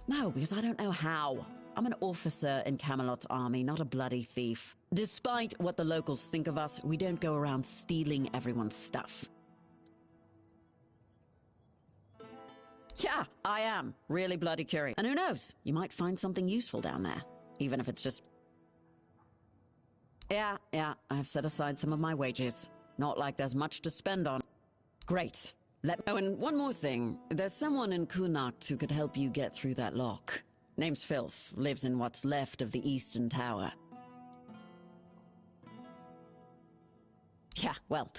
No, because I don't know how. I'm an officer in Camelot's army, not a bloody thief. Despite what the locals think of us, we don't go around stealing everyone's stuff. Yeah, I am. Really bloody curious. And who knows? You might find something useful down there. Even if it's just... Yeah, I've set aside some of my wages. Not like there's much to spend on. Great. Oh, and one more thing. There's someone in Kunakt who could help you get through that lock. Name's Filth. Lives in what's left of the Eastern Tower. Yeah, well,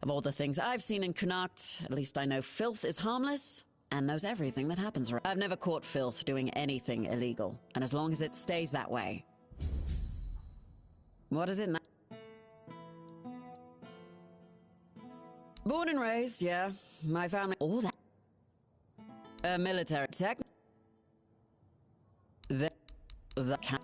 of all the things I've seen in Kunakt, at least I know Filth is harmless and knows everything that happens around. I've never caught Filth doing anything illegal, and as long as it stays that way. What is it now? Born and raised, yeah. My family... All that... military tech... The can...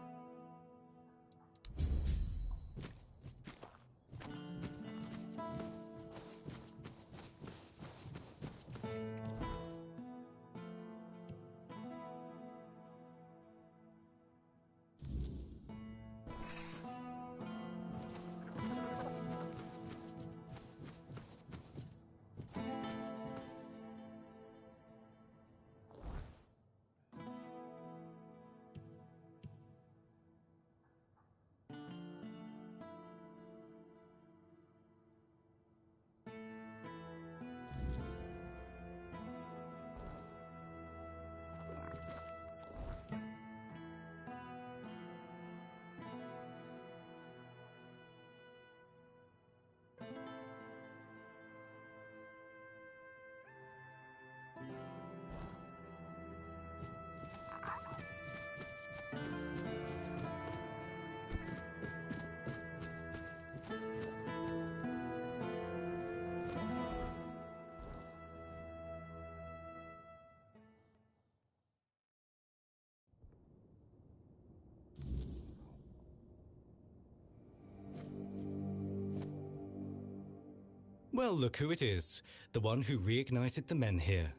Well, look who it is. The one who reignited the men here.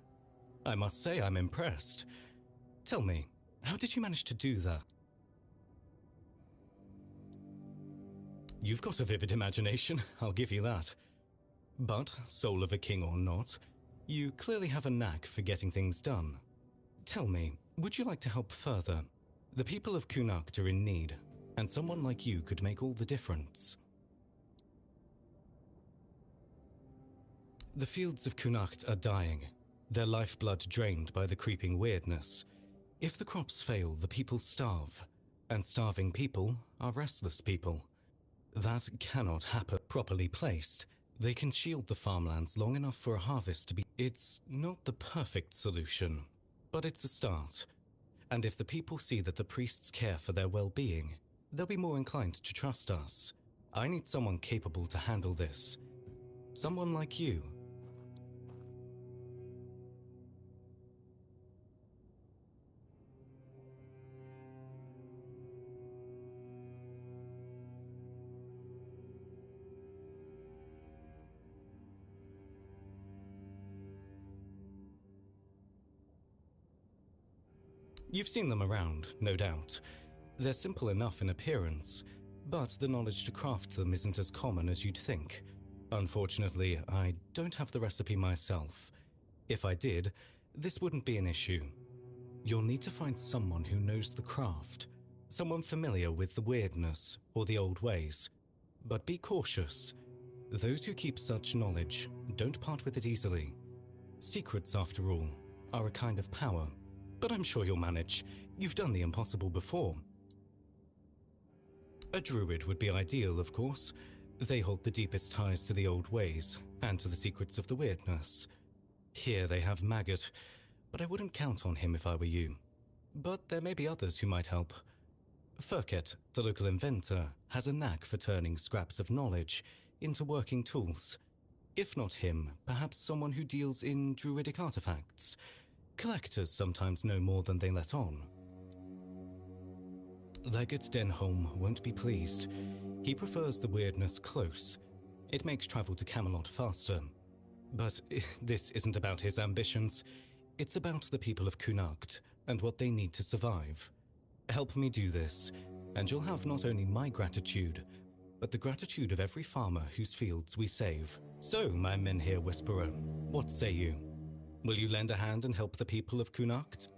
I must say I'm impressed. Tell me, how did you manage to do that? You've got a vivid imagination, I'll give you that. But, soul of a king or not, you clearly have a knack for getting things done. Tell me, would you like to help further? The people of Kunakt are in need, and someone like you could make all the difference. The fields of Kunakt are dying, their lifeblood drained by the creeping weirdness. If the crops fail, the people starve, and starving people are restless people. That cannot happen. Properly placed, they can shield the farmlands long enough for a harvest to be... It's not the perfect solution, but it's a start. And if the people see that the priests care for their well-being, they'll be more inclined to trust us. I need someone capable to handle this. Someone like you. You've seen them around, no doubt. They're simple enough in appearance, but the knowledge to craft them isn't as common as you'd think. Unfortunately, I don't have the recipe myself. If I did, this wouldn't be an issue. You'll need to find someone who knows the craft, someone familiar with the weirdness or the old ways. But be cautious. Those who keep such knowledge don't part with it easily. Secrets, after all, are a kind of power. But I'm sure you'll manage. You've done the impossible before. A druid would be ideal, of course. They hold the deepest ties to the old ways, and to the secrets of the weirdness. Here they have Maggot, but I wouldn't count on him if I were you. But there may be others who might help. Furket, the local inventor, has a knack for turning scraps of knowledge into working tools. If not him, perhaps someone who deals in druidic artifacts. Collectors sometimes know more than they let on. Legate Denholm won't be pleased. He prefers the weirdness close. It makes travel to Camelot faster. But this isn't about his ambitions. It's about the people of Kunakt. and what they need to survive. Help me do this, and you'll have not only my gratitude, but the gratitude of every farmer whose fields we save. So, my Menhir Whisperer, what say you? Will you lend a hand and help the people of Kunakt?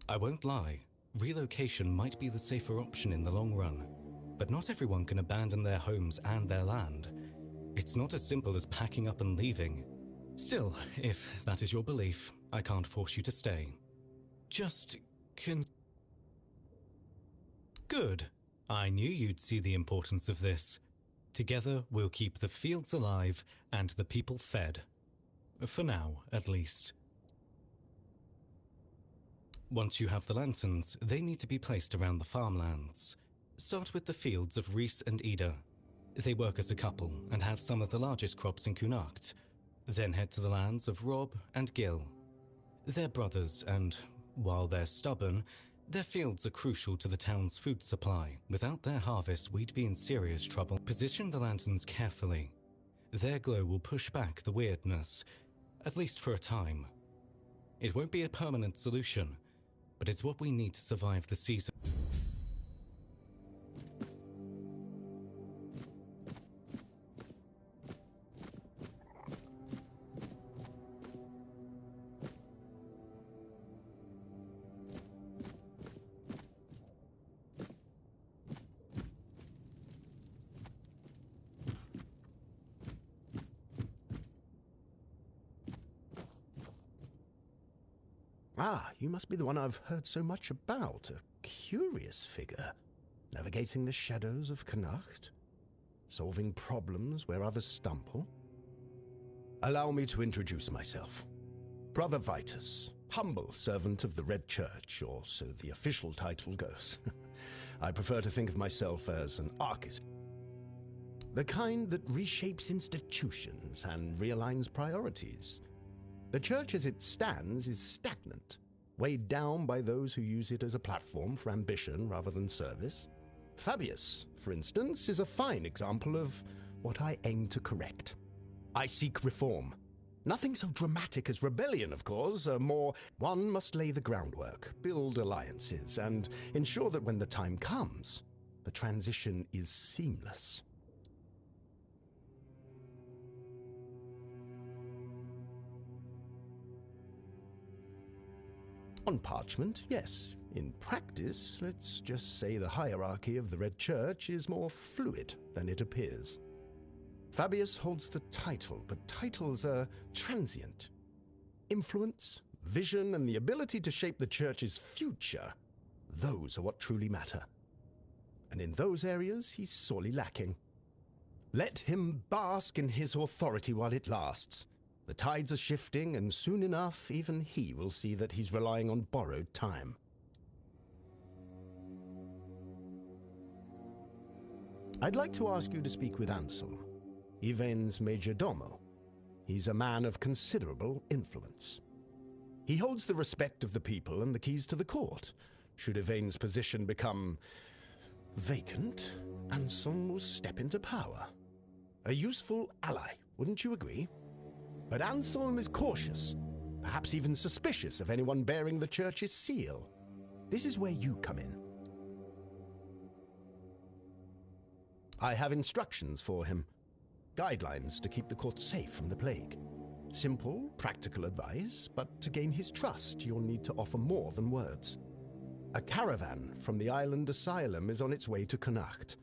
I won't lie, relocation might be the safer option in the long run, but not everyone can abandon their homes and their land. It's not as simple as packing up and leaving. Still, if that is your belief, I can't force you to stay. Just Good. I knew you'd see the importance of this. Together, we'll keep the fields alive and the people fed. For now, at least. Once you have the lanterns, they need to be placed around the farmlands. Start with the fields of Reese and Ida. They work as a couple and have some of the largest crops in Kunakt. Then head to the lands of Rob and Gil. They're brothers, and while they're stubborn, their fields are crucial to the town's food supply. Without their harvest, we'd be in serious trouble. Position the lanterns carefully. Their glow will push back the weirdness, at least for a time. It won't be a permanent solution, but it's what we need to survive the season. Ah, you must be the one I've heard so much about. A curious figure. Navigating the shadows of Connacht. Solving problems where others stumble. Allow me to introduce myself. Brother Vitus, humble servant of the Red Church, or so the official title goes. I prefer to think of myself as an architect. The kind that reshapes institutions and realigns priorities. The church as it stands is stagnant, weighed down by those who use it as a platform for ambition rather than service. Fabius, for instance, is a fine example of what I aim to correct. I seek reform. Nothing so dramatic as rebellion, of course, one must lay the groundwork, build alliances, and ensure that when the time comes, the transition is seamless. On parchment, yes. In practice, let's just say the hierarchy of the Red Church is more fluid than it appears. Fabius holds the title, but titles are transient. Influence, vision, and the ability to shape the Church's future, those are what truly matter. And in those areas, he's sorely lacking. Let him bask in his authority while it lasts. The tides are shifting, and soon enough, even he will see that he's relying on borrowed time. I'd like to ask you to speak with Ansel, Yvain's major domo. He's a man of considerable influence. He holds the respect of the people and the keys to the court. Should Yvain's position become vacant, Ansel will step into power. A useful ally, wouldn't you agree? But Anselm is cautious, perhaps even suspicious of anyone bearing the church's seal. This is where you come in. I have instructions for him. Guidelines to keep the court safe from the plague. Simple, practical advice, but to gain his trust, you'll need to offer more than words. A caravan from the island asylum is on its way to Connacht,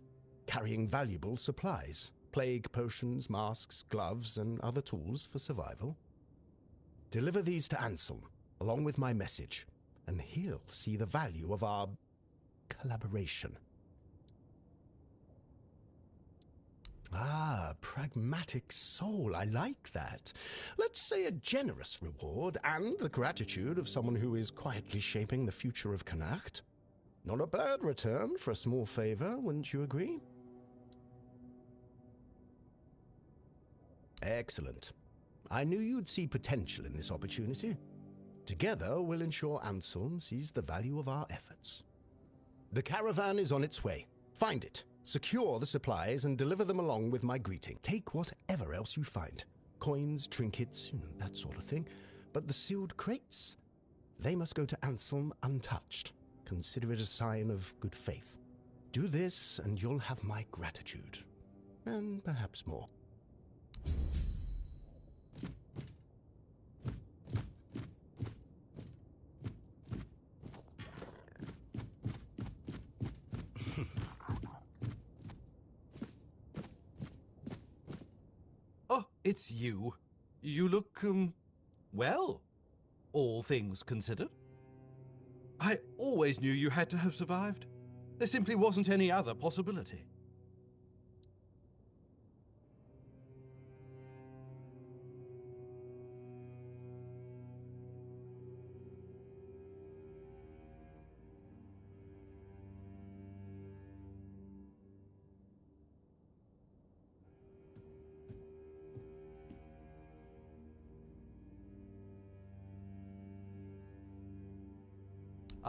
carrying valuable supplies. Plague potions, masks, gloves, and other tools for survival. Deliver these to Ansel, along with my message, and he'll see the value of our collaboration. Ah, pragmatic soul, I like that. Let's say a generous reward and the gratitude of someone who is quietly shaping the future of Connacht. Not a bad return for a small favor, wouldn't you agree? Excellent. I knew you'd see potential in this opportunity. Together, we'll ensure Anselm sees the value of our efforts. The caravan is on its way. Find it, secure the supplies, and deliver them along with my greeting. Take whatever else you find. Call coins, trinkets, that sort of thing. But the sealed crates, they must go to Anselm untouched. Consider it a sign of good faith. Do this, and you'll have my gratitude. And perhaps more. Oh, it's you. You look, well, all things considered. I always knew you had to have survived. There simply wasn't any other possibility.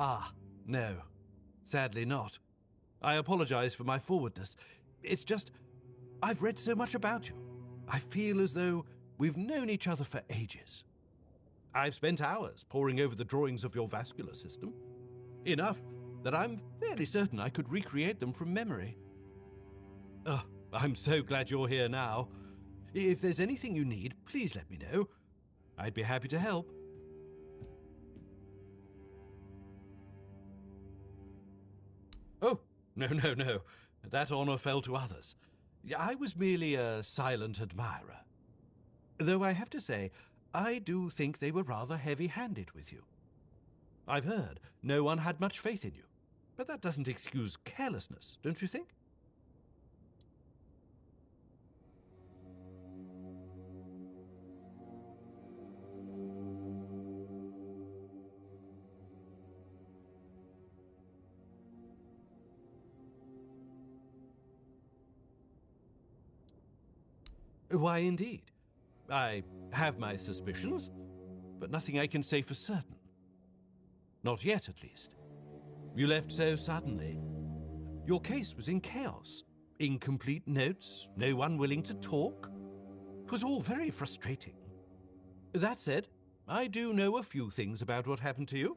Ah, no. Sadly not. I apologize for my forwardness. It's just, I've read so much about you. I feel as though we've known each other for ages. I've spent hours poring over the drawings of your vascular system. Enough that I'm fairly certain I could recreate them from memory. Oh, I'm so glad you're here now. If there's anything you need, please let me know. I'd be happy to help. Oh, no. That honor fell to others. I was merely a silent admirer. Though I have to say, I do think they were rather heavy-handed with you. I've heard no one had much faith in you, but that doesn't excuse carelessness, don't you think? Why, indeed. I have my suspicions, but nothing I can say for certain. Not yet, at least. You left so suddenly. Your case was in chaos. Incomplete notes, no one willing to talk. It was all very frustrating. That said, I do know a few things about what happened to you.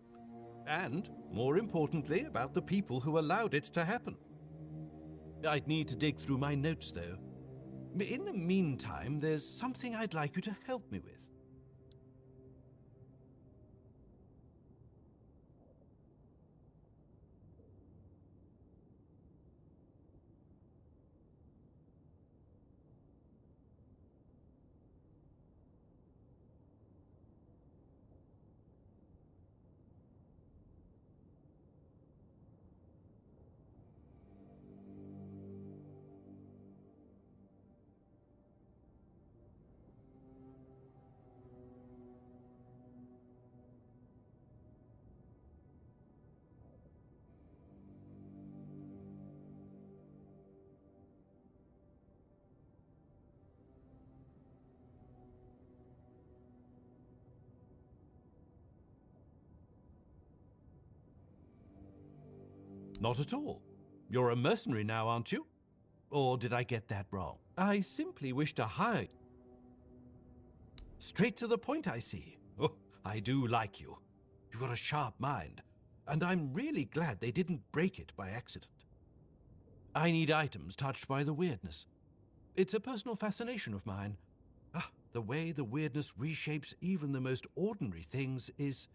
And, more importantly, about the people who allowed it to happen. I'd need to dig through my notes, though. In the meantime, there's something I'd like you to help me with. Not at all. You're a mercenary now, aren't you? Or did I get that wrong? I simply wish to hide. Straight to the point, I see. Oh, I do like you. You've got a sharp mind, and I'm really glad they didn't break it by accident. I need items touched by the weirdness. It's a personal fascination of mine. The way the weirdness reshapes even the most ordinary things is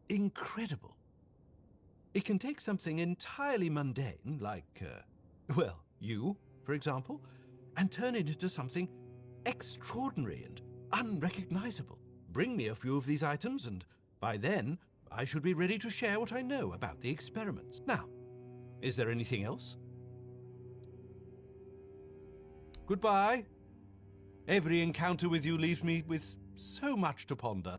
incredible. It can take something entirely mundane, like, well, you, for example, and turn it into something extraordinary and unrecognizable. Bring me a few of these items, and by then, I should be ready to share what I know about the experiments. Now, is there anything else? Goodbye. Every encounter with you leaves me with so much to ponder.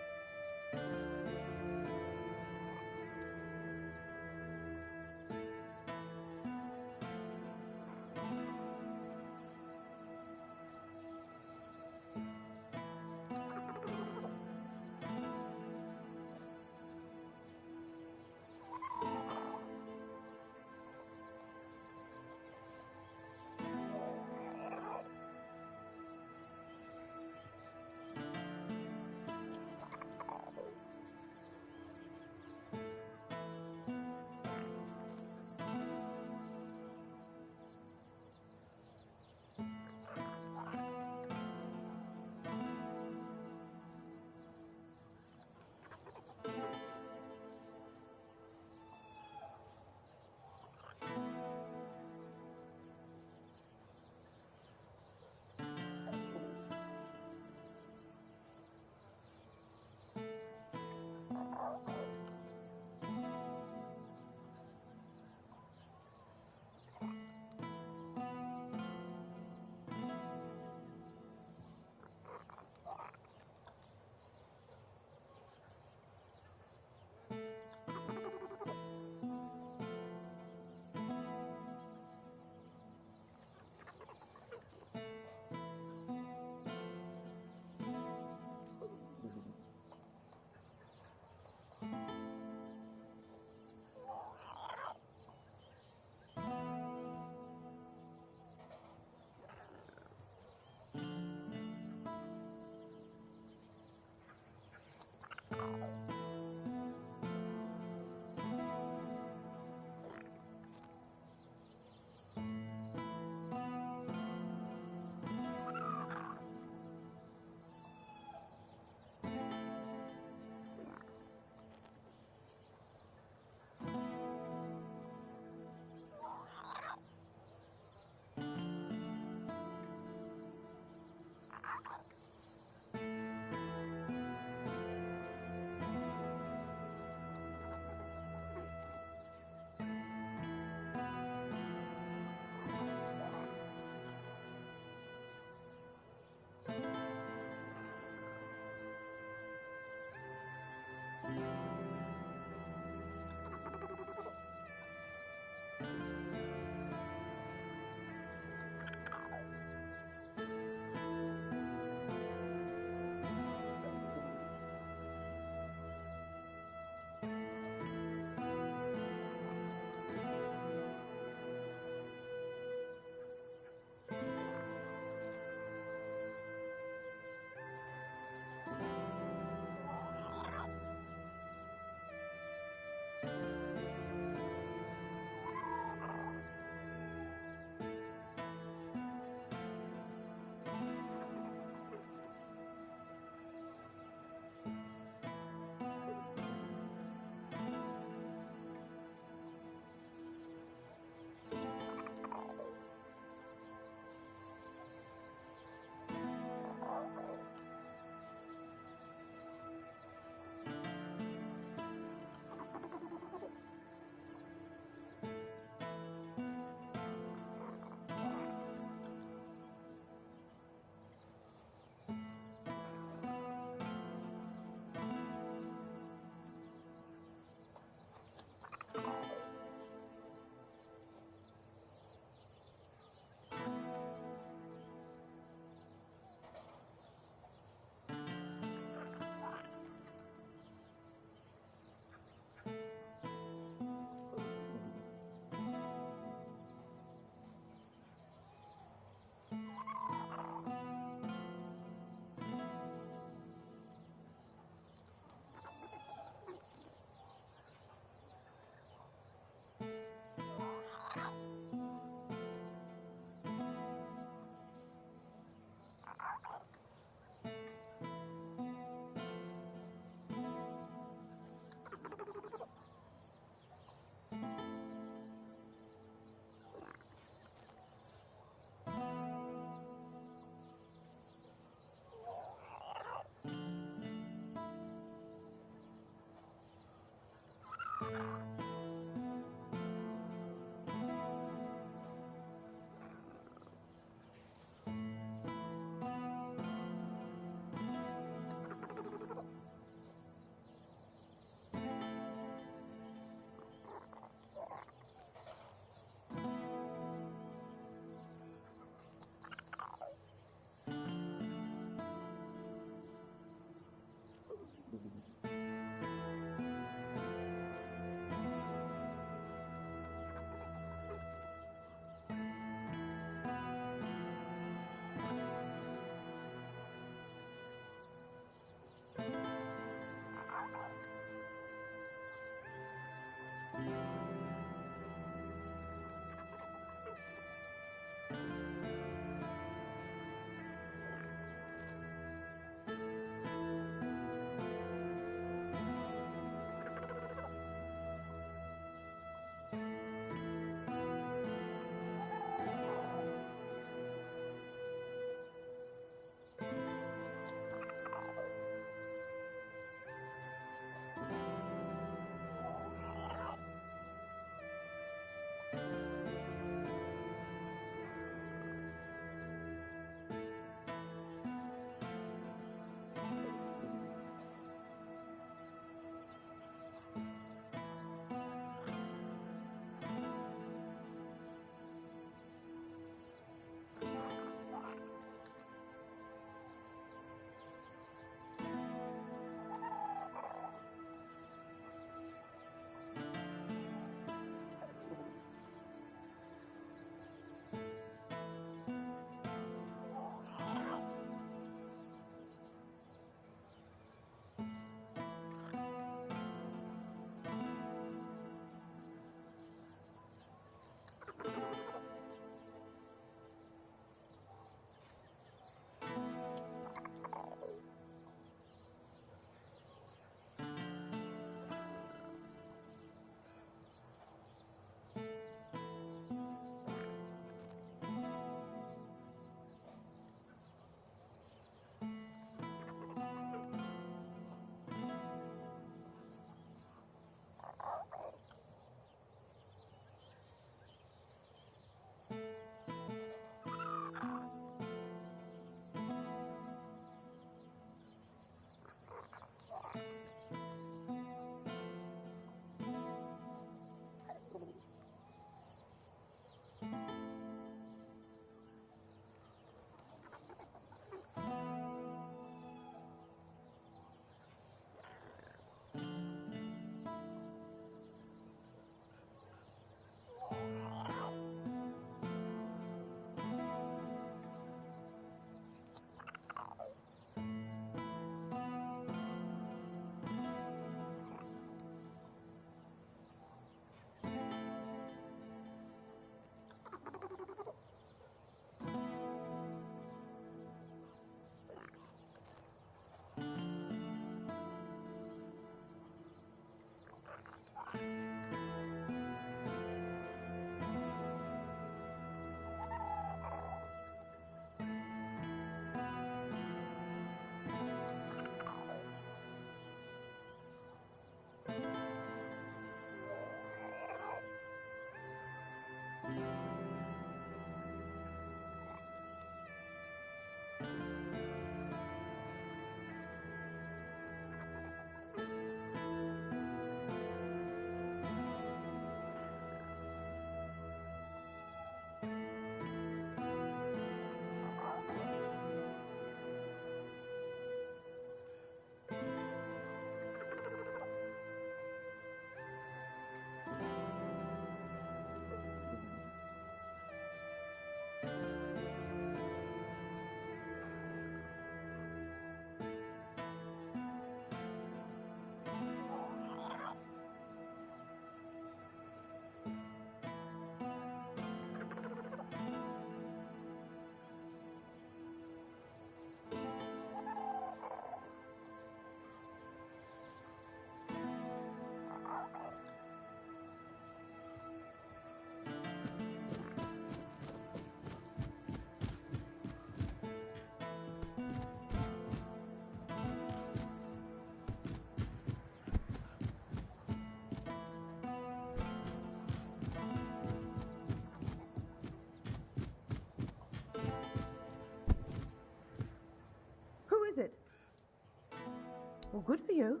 Well, good for you.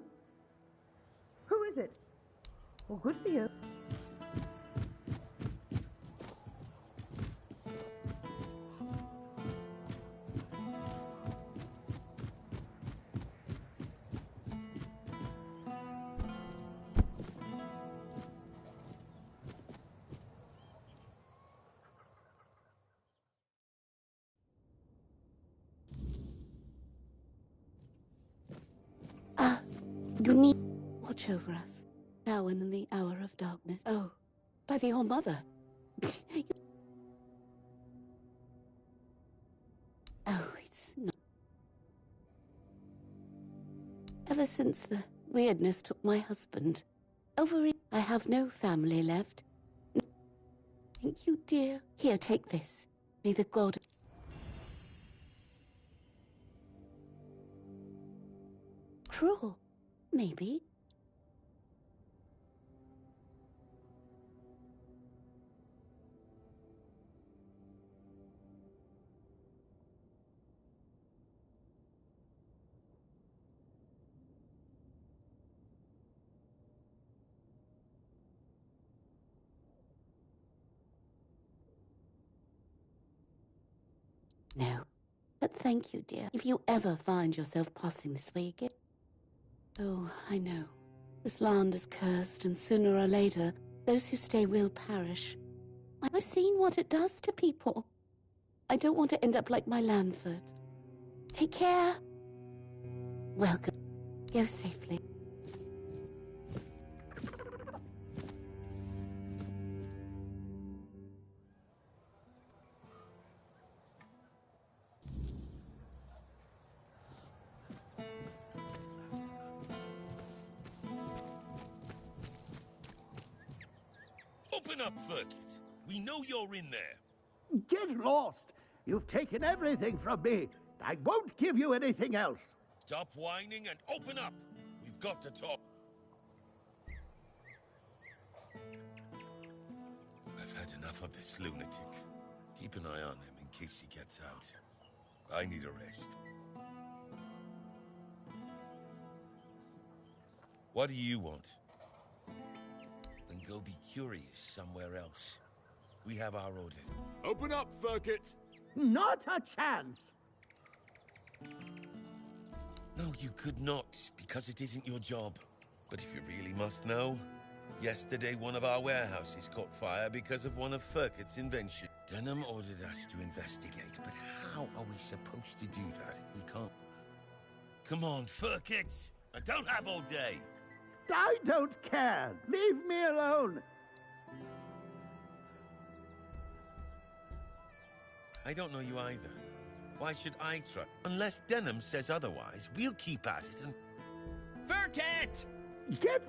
Who is it? Well, good for you. You need watch over us, now and in the hour of darkness. Oh, by the All-Mother. Oh, it's not. Ever since the weirdness took my husband, I have no family left. Thank you, dear. Here, take this. May the god... Cruel, maybe. No. But thank you, dear. If you ever find yourself passing this way again... Oh, I know. This land is cursed, and sooner or later, those who stay will perish. I've seen what it does to people. I don't want to end up like my Lanford. Take care. Welcome. Go safely. Open up, Ferkit. We know you're in there. Get lost! You've taken everything from me. I won't give you anything else. Stop whining and open up. We've got to talk. I've had enough of this lunatic. Keep an eye on him in case he gets out. I need a rest. What do you want? Then go be curious somewhere else. We have our orders. Open up, Ferkit! Not a chance! No, you could not, because it isn't your job. But if you really must know, yesterday one of our warehouses caught fire because of one of Ferkit's inventions. Denham ordered us to investigate, but how are we supposed to do that if we can't? Come on, Ferkit! I don't have all day! I don't care! Leave me alone! I don't know you either. Why should I try? Unless Denham says otherwise, we'll keep at it and... Ferkit! Get...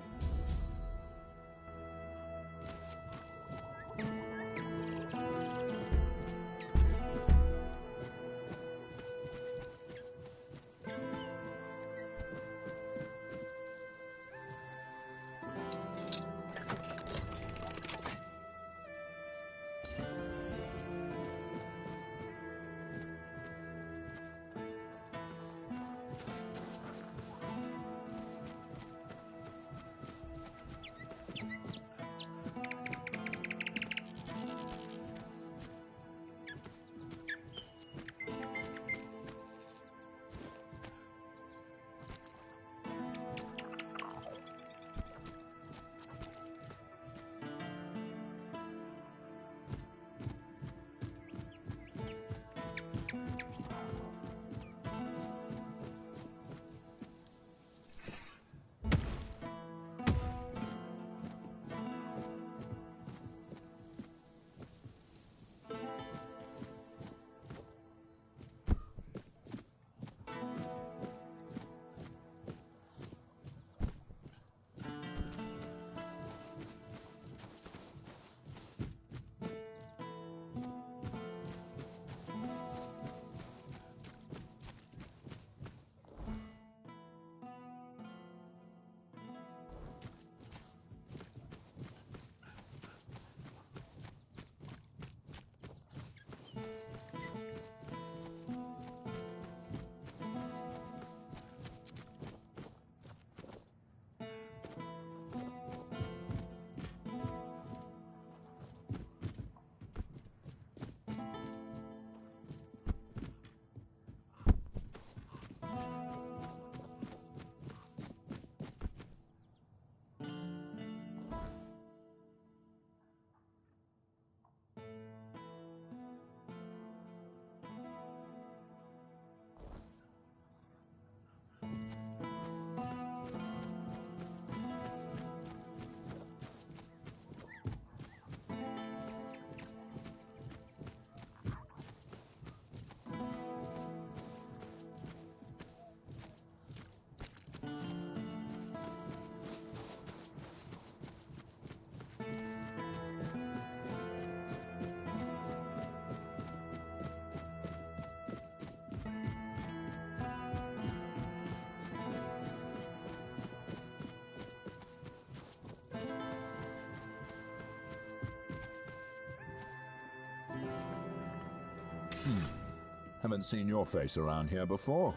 Haven't seen your face around here before.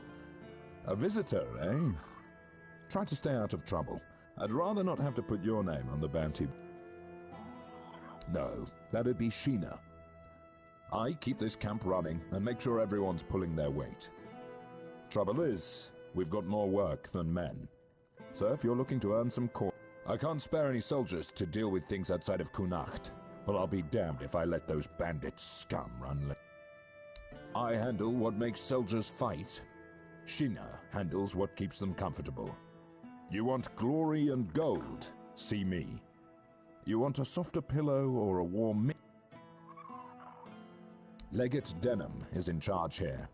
A visitor, eh? Try to stay out of trouble. I'd rather not have to put your name on the bounty. No, that'd be Sheena. I keep this camp running and make sure everyone's pulling their weight. Trouble is, we've got more work than men. So if you're looking to earn some coin, I can't spare any soldiers to deal with things outside of Kunacht, but I'll be damned if I let those bandit scum run. I handle what makes soldiers fight. Sheena handles what keeps them comfortable. You want glory and gold? See me. You want a softer pillow or a warm Legate Denham is in charge here.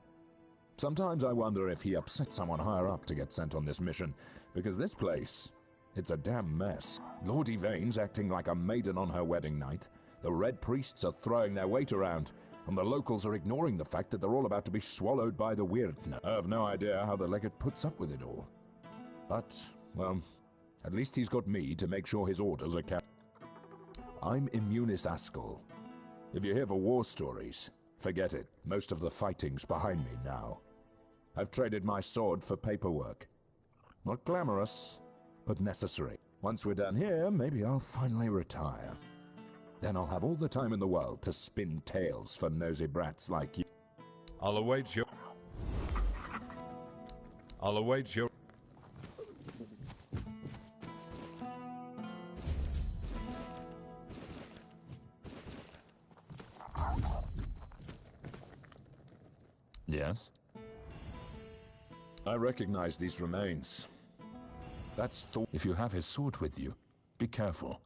Sometimes I wonder if he upset someone higher up to get sent on this mission, because this place, it's a damn mess. Lord Yvain's acting like a maiden on her wedding night. The Red Priests are throwing their weight around, and the locals are ignoring the fact that they're all about to be swallowed by the Weirdner. I have no idea how the legate puts up with it all. But, well, at least he's got me to make sure his orders are kept. I'm Immunis Askell. If you're here for war stories, forget it. Most of the fighting's behind me now. I've traded my sword for paperwork. Not glamorous, but necessary. Once we're done here, maybe I'll finally retire. Then I'll have all the time in the world to spin tales for nosy brats like you. I'll await you. I'll await you. Yes? I recognize these remains. That's Thor. If you have his sword with you, be careful.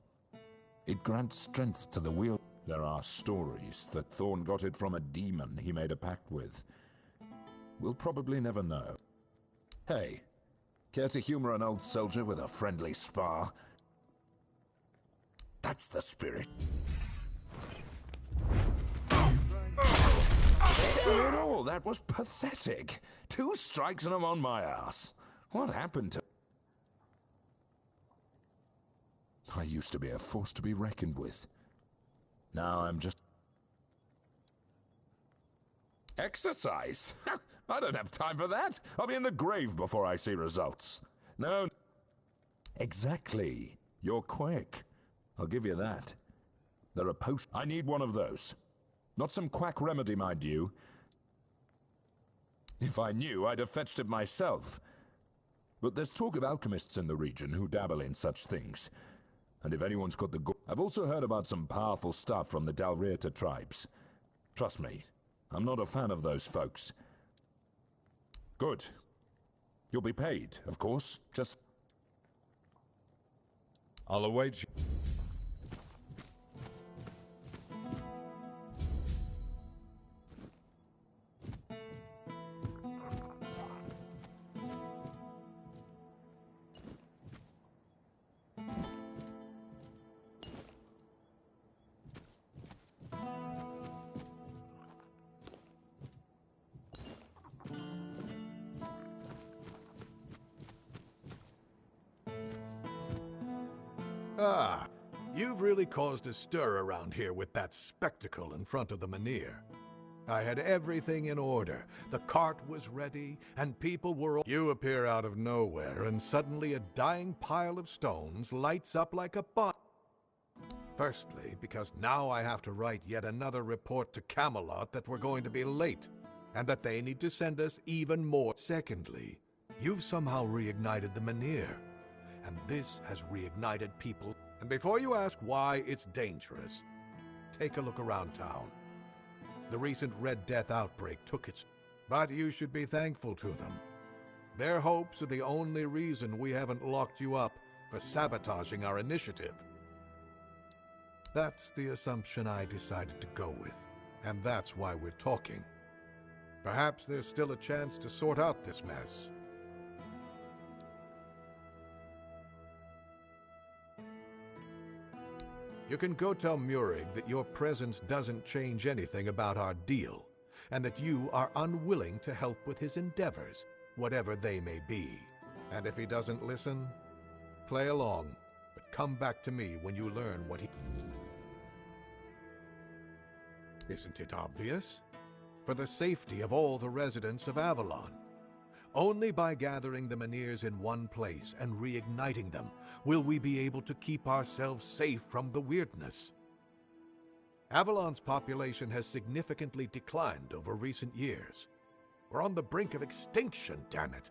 It grants strength to the wield. There are stories that Thorn got it from a demon he made a pact with. We'll probably never know. Hey, care to humor an old soldier with a friendly spar? That's the spirit. Not at all, that was pathetic. 2 strikes and I'm on my ass. What happened to... I used to be a force to be reckoned with. Now I'm just... Exercise? I don't have time for that. I'll be in the grave before I see results. No. Exactly. You're quick. I'll give you that. There are posts. I need one of those. Not some quack remedy, mind you. If I knew, I'd have fetched it myself. But there's talk of alchemists in the region who dabble in such things. And if anyone's got the I've also heard about some powerful stuff from the Dalrieta tribes. Trust me, I'm not a fan of those folks. Good. You'll be paid, of course. Just... I'll await you. Ah, you've really caused a stir around here with that spectacle in front of the Menhir. I had everything in order. The cart was ready, and people were... You appear out of nowhere, and suddenly a dying pile of stones lights up like a bomb. Firstly, because now I have to write yet another report to Camelot that we're going to be late, and that they need to send us even more. Secondly, you've somehow reignited the Menhir. And this has reignited people. And before you ask why it's dangerous, take a look around town. The recent Red Death outbreak took its... But you should be thankful to them. Their hopes are the only reason we haven't locked you up for sabotaging our initiative. That's the assumption I decided to go with. And that's why we're talking. Perhaps there's still a chance to sort out this mess. You can go tell Murig that your presence doesn't change anything about our deal, and that you are unwilling to help with his endeavors, whatever they may be. And if he doesn't listen, play along, but come back to me when you learn what he... Isn't it obvious? for the safety of all the residents of Avalon. Only by gathering the Meniers in one place and reigniting them will we be able to keep ourselves safe from the weirdness. Avalon's population has significantly declined over recent years. We're on the brink of extinction, damn it.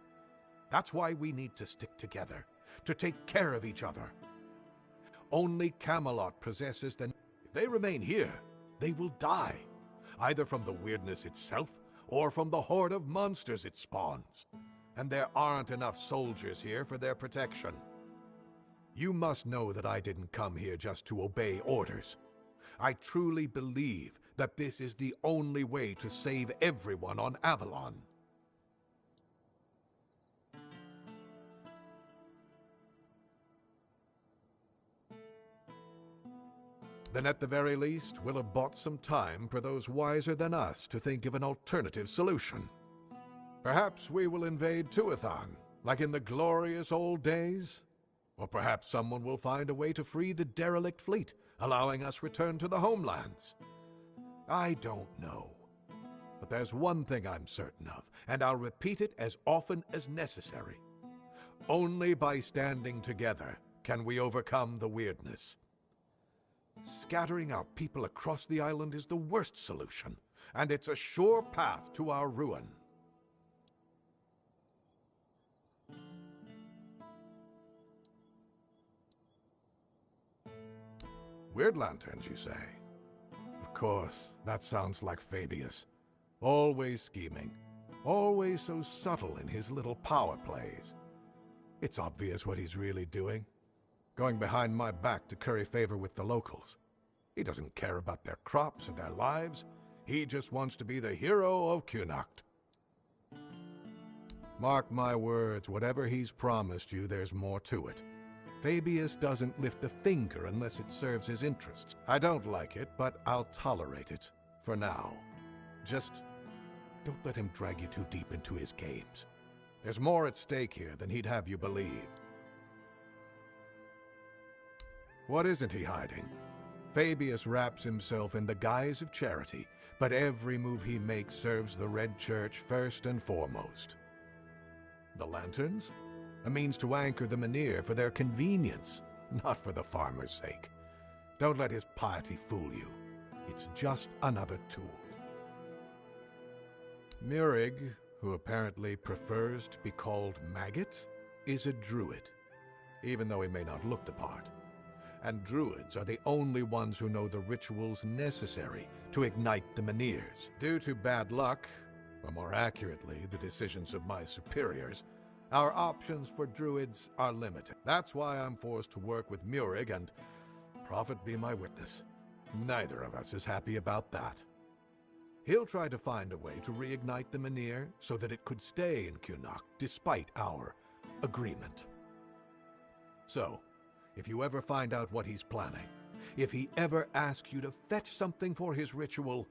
That's why we need to stick together, to take care of each other. Only Camelot possesses the... If they remain here, they will die, either from the weirdness itself or from the horde of monsters it spawns. And there aren't enough soldiers here for their protection. You must know that I didn't come here just to obey orders. I truly believe that this is the only way to save everyone on Avalon. Then at the very least, we'll have bought some time for those wiser than us to think of an alternative solution. Perhaps we will invade Tuathan, like in the glorious old days. Or perhaps someone will find a way to free the derelict fleet, allowing us return to the homelands. I don't know. But there's one thing I'm certain of, and I'll repeat it as often as necessary. Only by standing together can we overcome the weirdness. Scattering our people across the island is the worst solution, and it's a sure path to our ruin. Weird lanterns, you say? Of course, that sounds like Fabius. Always scheming. Always so subtle in his little power plays. It's obvious what he's really doing. Going behind my back to curry favor with the locals. He doesn't care about their crops or their lives. He just wants to be the hero of Connacht. Mark my words, whatever he's promised you, there's more to it. Fabius doesn't lift a finger unless it serves his interests. I don't like it, but I'll tolerate it. For now. Just don't let him drag you too deep into his games. There's more at stake here than he'd have you believe. What isn't he hiding? Fabius wraps himself in the guise of charity, but every move he makes serves the Red Church first and foremost. The lanterns? A means to anchor the Menhir for their convenience, not for the farmer's sake. Don't let his piety fool you. It's just another tool. Murig, who apparently prefers to be called Maggot, is a druid, even though he may not look the part. And druids are the only ones who know the rituals necessary to ignite the Menhirs. Due to bad luck, or more accurately, the decisions of my superiors, our options for druids are limited. That's why I'm forced to work with Murig, and prophet be my witness, neither of us is happy about that. He'll try to find a way to reignite the Menhir so that it could stay in Connacht despite our agreement. So, if you ever find out what he's planning, if he ever asks you to fetch something for his ritual,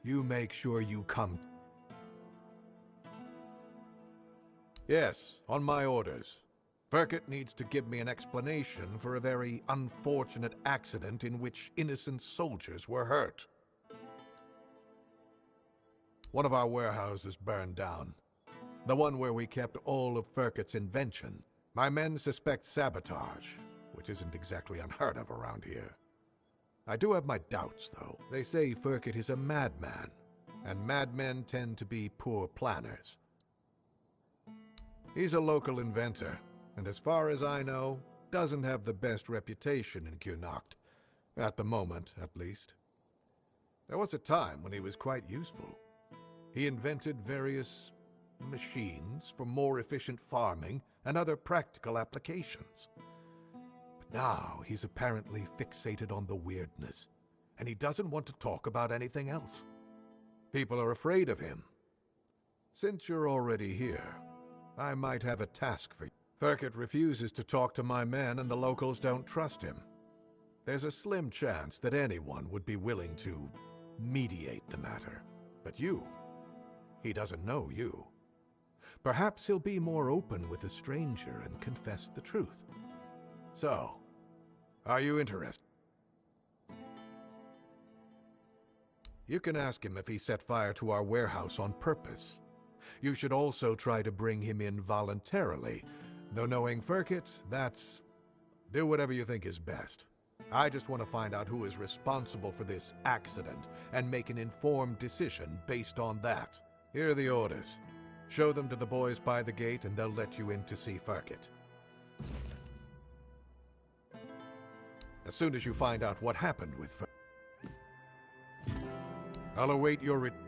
you make sure you come. Yes, on my orders. Firkett needs to give me an explanation for a very unfortunate accident in which innocent soldiers were hurt. One of our warehouses burned down. The one where we kept all of Firkett's invention. My men suspect sabotage, which isn't exactly unheard of around here. I do have my doubts, though. They say Firkett is a madman, and madmen tend to be poor planners. He's a local inventor, and as far as I know, doesn't have the best reputation in Connacht. At the moment, at least. There was a time when he was quite useful. He invented various machines for more efficient farming and other practical applications. But now he's apparently fixated on the weirdness, and he doesn't want to talk about anything else. People are afraid of him. Since you're already here, I might have a task for you. Firkett refuses to talk to my men, and the locals don't trust him. There's a slim chance that anyone would be willing to mediate the matter. But you, he doesn't know you. Perhaps he'll be more open with a stranger and confess the truth. So, are you interested? You can ask him if he set fire to our warehouse on purpose. You should also try to bring him in voluntarily. Though knowing Furkit, that's... do whatever you think is best. I just want to find out who is responsible for this accident and make an informed decision based on that. Here are the orders. Show them to the boys by the gate and they'll let you in to see Furkit. As soon as you find out what happened with Furkit, I'll await your return.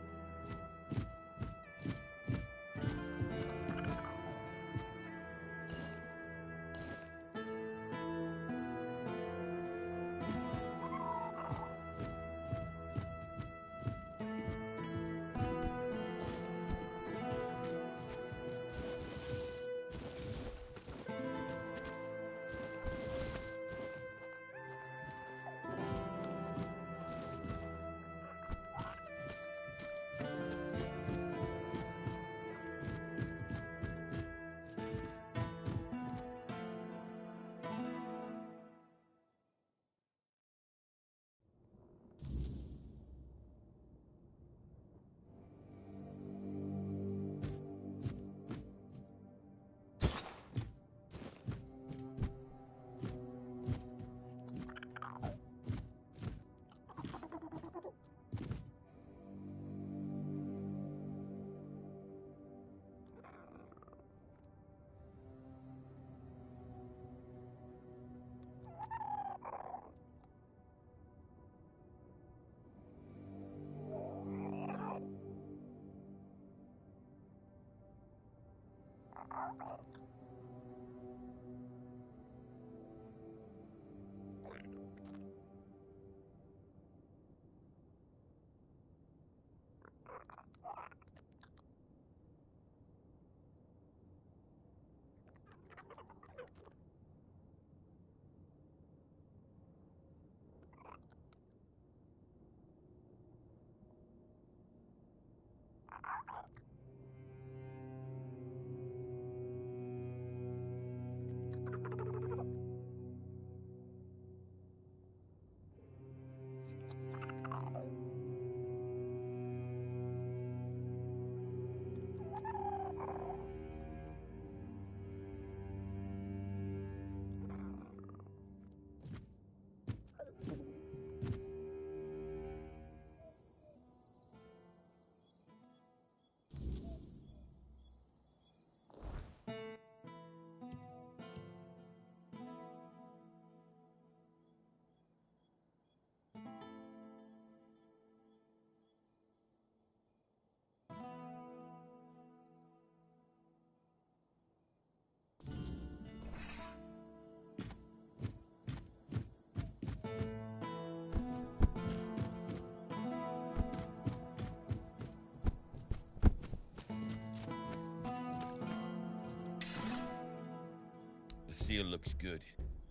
The seal looks good.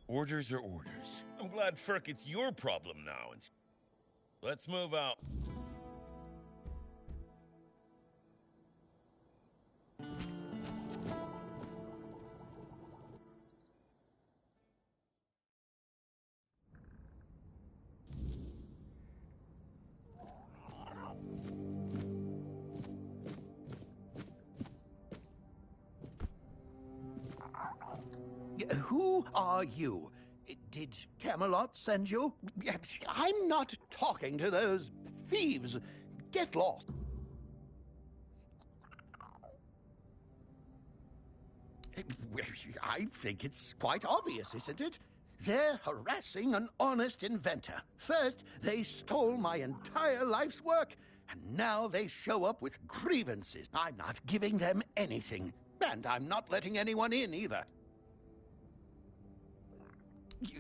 Orders are orders. I'm glad Furkit's your problem now. Let's move out. Who are you? Did Camelot send you? I'm not talking to those thieves. Get lost. I think it's quite obvious, isn't it? They're harassing an honest inventor. First, they stole my entire life's work, and now they show up with grievances. I'm not giving them anything, and I'm not letting anyone in either.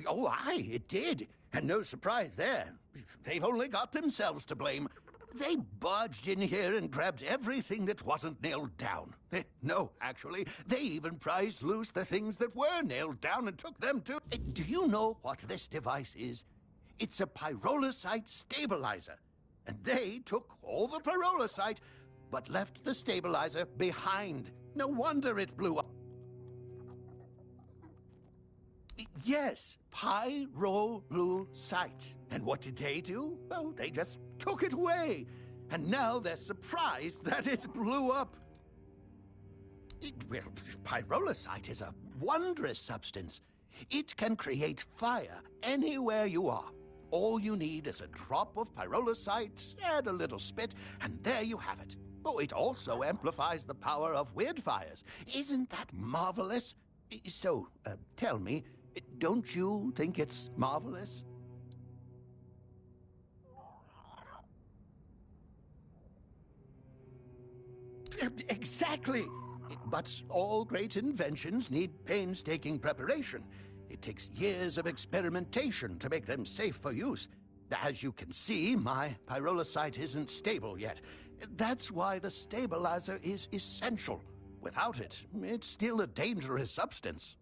Oh, aye, it did. And no surprise there. They've only got themselves to blame. They barged in here and grabbed everything that wasn't nailed down. No, actually, they even prized loose the things that were nailed down and took them too. Do you know what this device is? It's a pyrolusite stabilizer. And they took all the pyrolusite, but left the stabilizer behind. No wonder it blew up. Yes, Pyrolucite. And what did they do? Well, they just took it away. And now they're surprised that it blew up. Well, Pyrolucite is a wondrous substance. It can create fire anywhere you are. All you need is a drop of Pyrolucite, add a little spit, and there you have it. Oh, it also amplifies the power of weird fires. Isn't that marvelous? So, tell me, don't you think it's marvelous? Exactly! But all great inventions need painstaking preparation. It takes years of experimentation to make them safe for use. As you can see, my Pyrolucite isn't stable yet. That's why the stabilizer is essential. Without it, it's still a dangerous substance.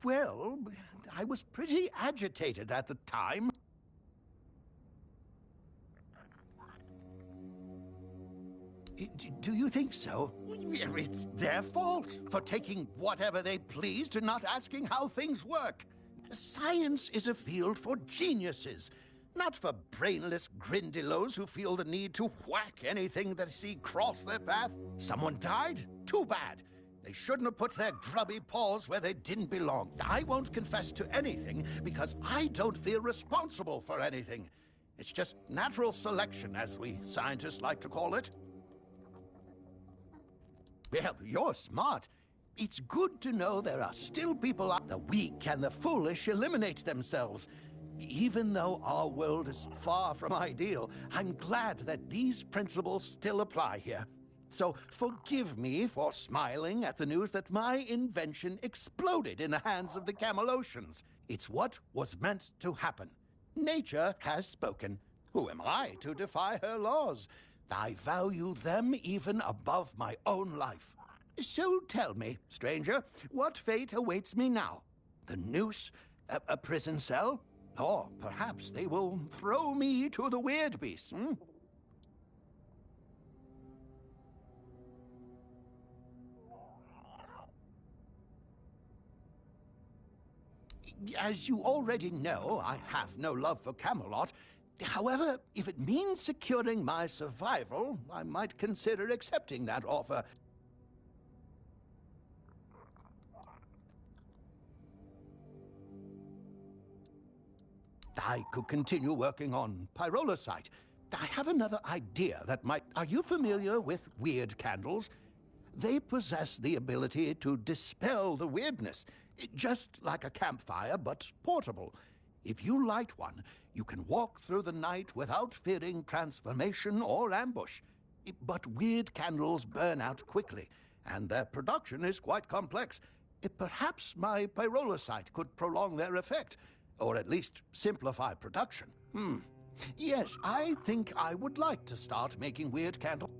Well, I was pretty agitated at the time. Do you think so? It's their fault for taking whatever they pleased and not asking how things work. Science is a field for geniuses, not for brainless grindylows who feel the need to whack anything they see cross their path. Someone died? Too bad. They shouldn't have put their grubby paws where they didn't belong. I won't confess to anything because I don't feel responsible for anything. It's just natural selection, as we scientists like to call it. Well, you're smart. It's good to know there are still people out. The weak and the foolish eliminate themselves. Even though our world is far from ideal, I'm glad that these principles still apply here. So forgive me for smiling at the news that my invention exploded in the hands of the Camelosians. It's what was meant to happen. Nature has spoken. Who am I to defy her laws? I value them even above my own life. So tell me, stranger, what fate awaits me now? The noose? A prison cell? Or perhaps they will throw me to the weird beasts, hmm? As you already know, I have no love for Camelot. However, if it means securing my survival, I might consider accepting that offer. I could continue working on pyrolosite. I have another idea that might... Are you familiar with weird candles? They possess the ability to dispel the weirdness, just like a campfire, but portable. If you light one, you can walk through the night without fearing transformation or ambush. But weird candles burn out quickly, and their production is quite complex. Perhaps my pyrolosite could prolong their effect, or at least simplify production. Yes, I think I would like to start making weird candles.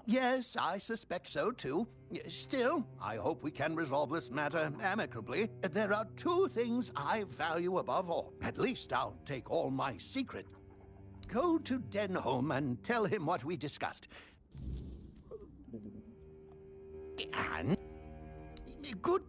Yes, I suspect so too. Still, I hope we can resolve this matter amicably. There are two things I value above all. At least I'll take all my secret. Go to Denholm and tell him what we discussed. And... good...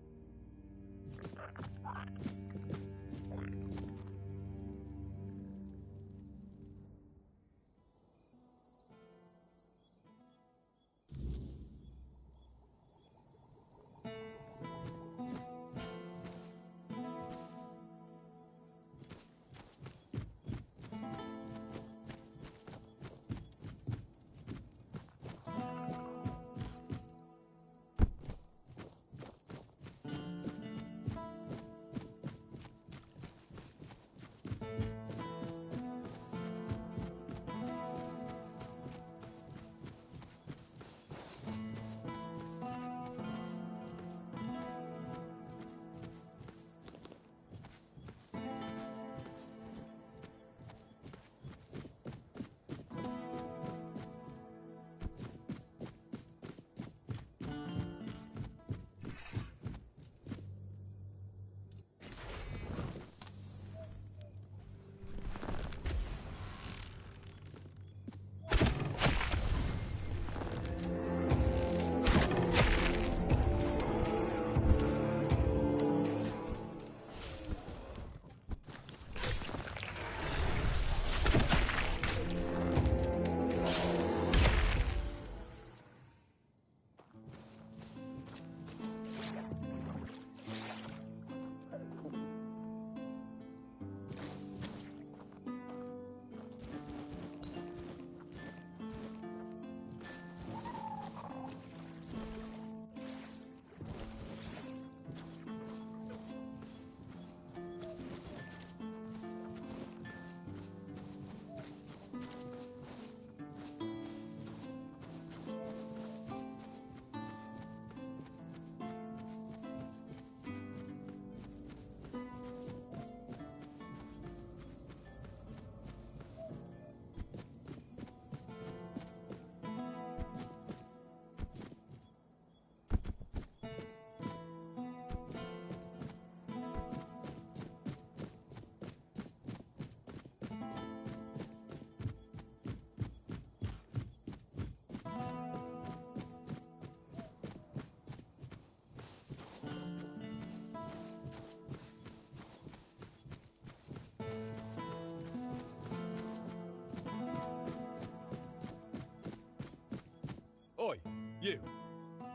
Oi, you.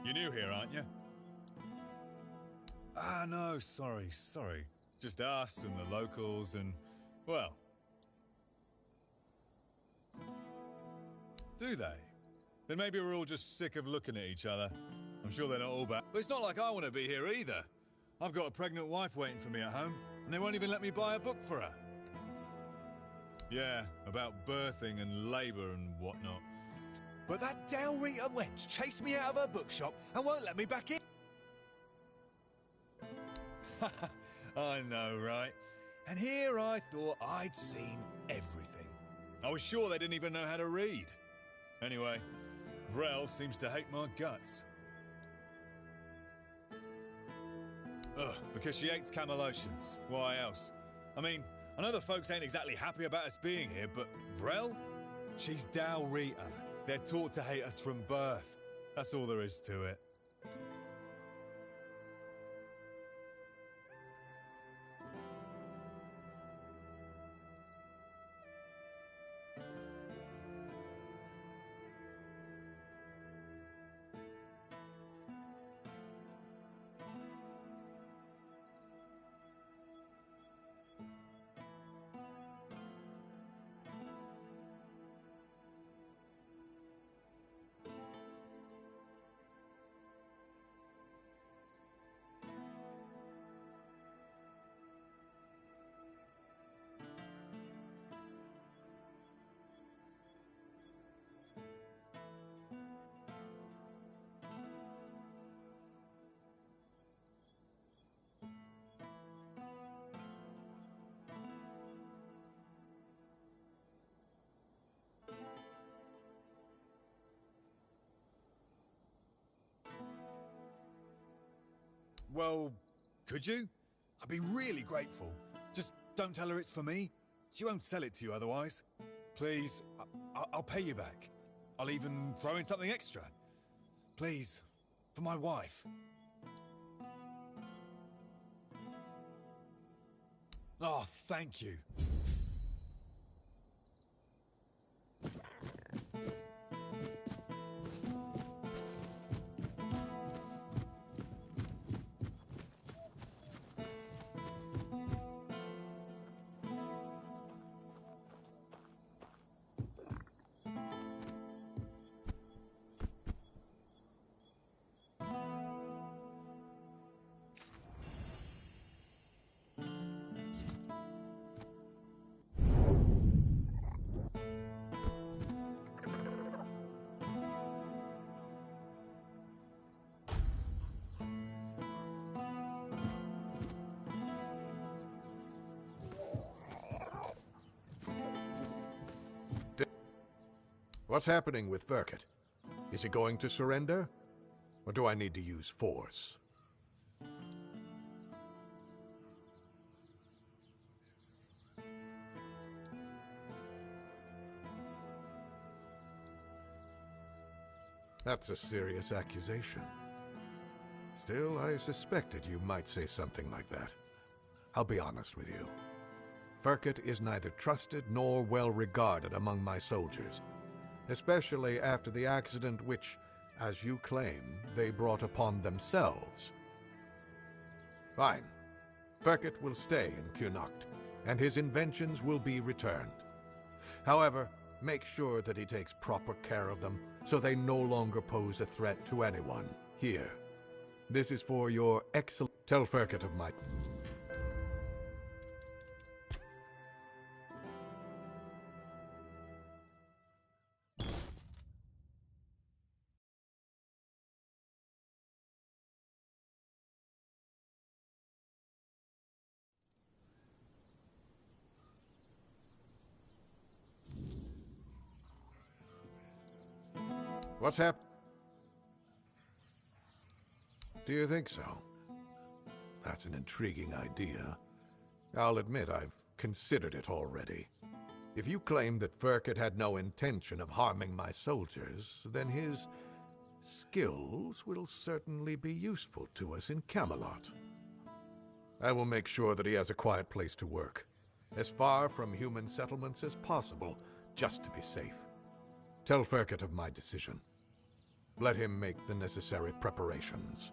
You're new here, aren't you? Ah, no, sorry. Just us and the locals and, well... Do they? Then maybe we're all just sick of looking at each other. I'm sure they're not all bad. But it's not like I want to be here either. I've got a pregnant wife waiting for me at home, and they won't even let me buy a book for her. Yeah, about birthing and labour and whatnot. But that Del Rita wench chased me out of her bookshop and won't let me back in. I know, right? And here I thought I'd seen everything. I was sure they didn't even know how to read. Anyway, Vrel seems to hate my guts. Ugh, because she hates Camelotians. Why else? I mean, I know the folks ain't exactly happy about us being here, but Vrel? She's Del Rita. They're taught to hate us from birth. That's all there is to it. Well, could you? I'd be really grateful. Just don't tell her it's for me. She won't sell it to you otherwise. Please, I'll pay you back. I'll even throw in something extra. Please, for my wife. Oh, thank you. What's happening with Verkut? Is he going to surrender? Or do I need to use force? That's a serious accusation. Still, I suspected you might say something like that. I'll be honest with you. Verkut is neither trusted nor well regarded among my soldiers, especially after the accident which, as you claim, they brought upon themselves. Fine. Verkut will stay in Connacht, and his inventions will be returned. However, make sure that he takes proper care of them, so they no longer pose a threat to anyone here. This is for your excellent... Tell Verkut of my... What's happened? Do you think so? That's an intriguing idea. I'll admit I've considered it already. If you claim that Verkut had no intention of harming my soldiers, then his skills will certainly be useful to us in Camelot. I will make sure that he has a quiet place to work, as far from human settlements as possible, just to be safe. Tell Verkut of my decision. Let him make the necessary preparations.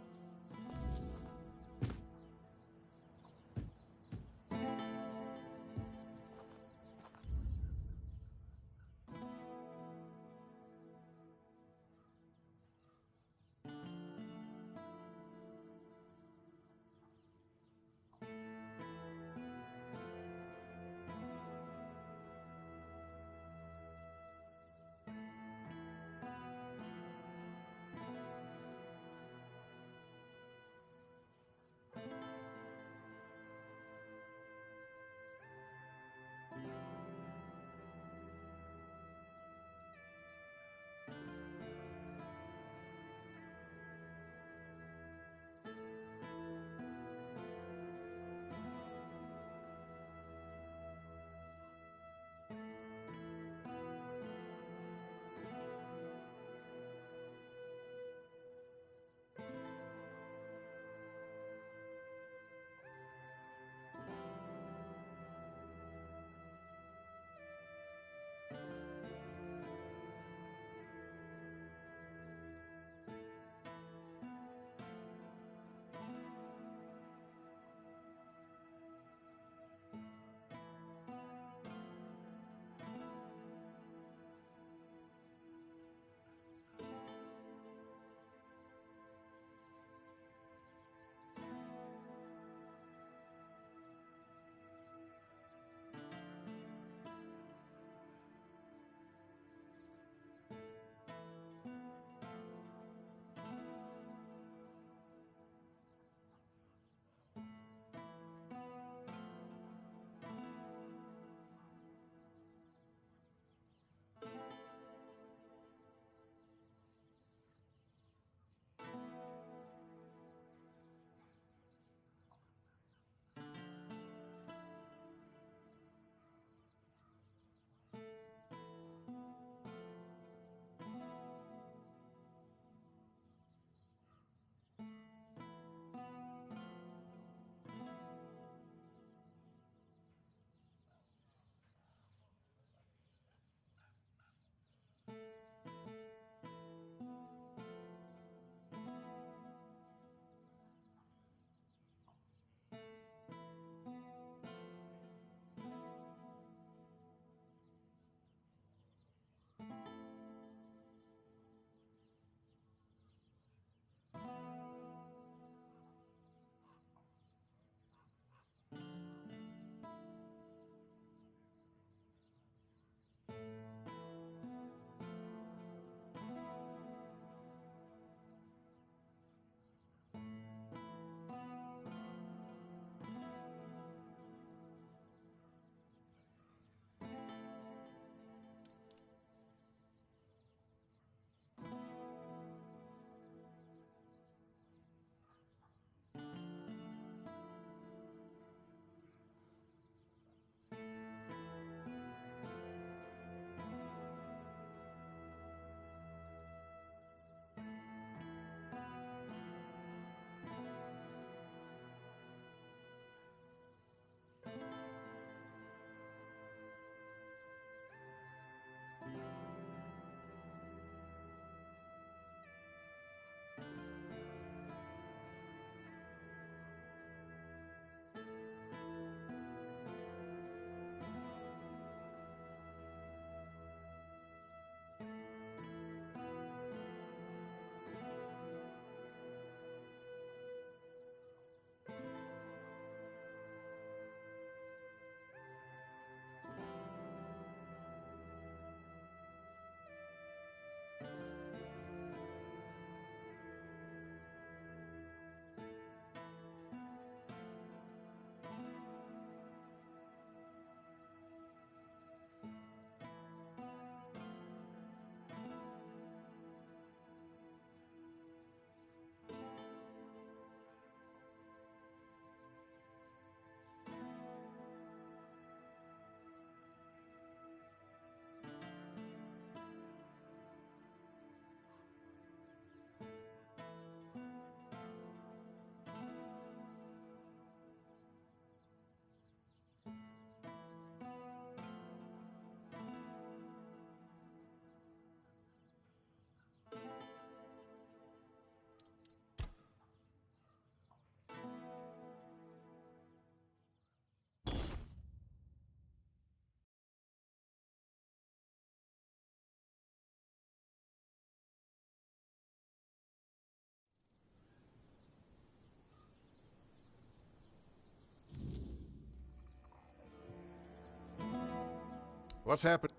What's happened?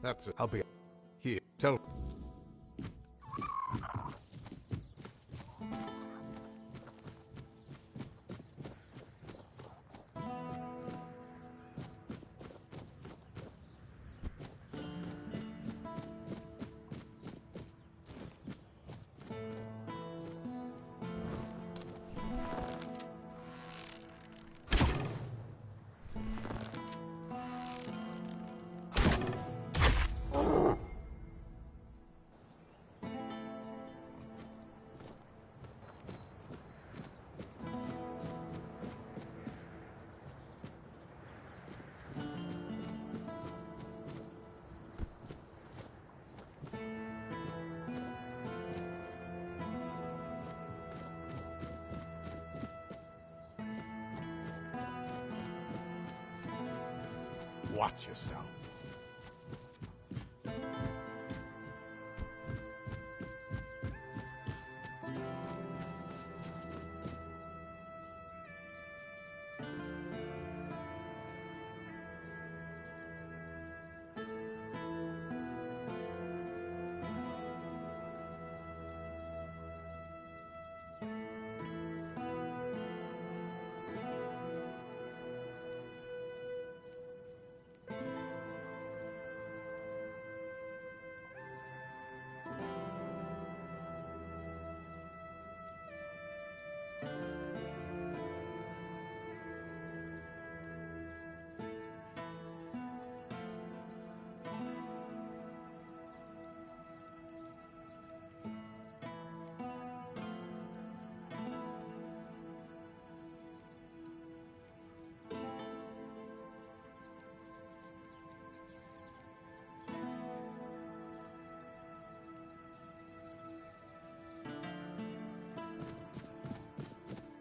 That's it. I'll be here. Tell. Watch yourself.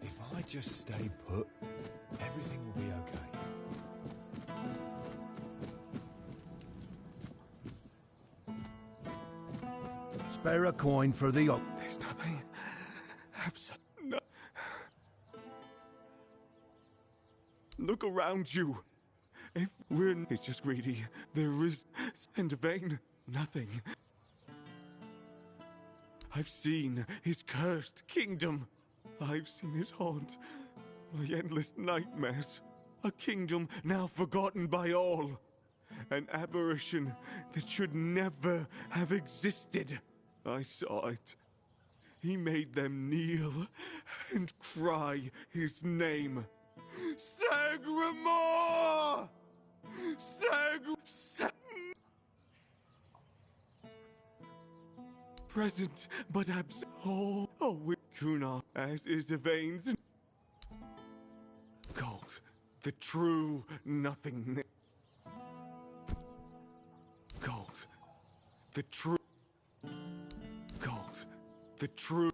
If I just stay put, everything will be okay. Spare a coin for the oak. There's nothing. Absolutely no. Look around you. If we're it's just greedy, there is and vain nothing. I've seen his cursed kingdom. I've seen it haunt my endless nightmares. A kingdom now forgotten by all. An apparition that should never have existed. I saw it. He made them kneel and cry his name. Sagramore! Present, but absent. Oh, with Kuna, as is Yvain's. Gold, the true nothingness. Gold, the true. Gold, the true.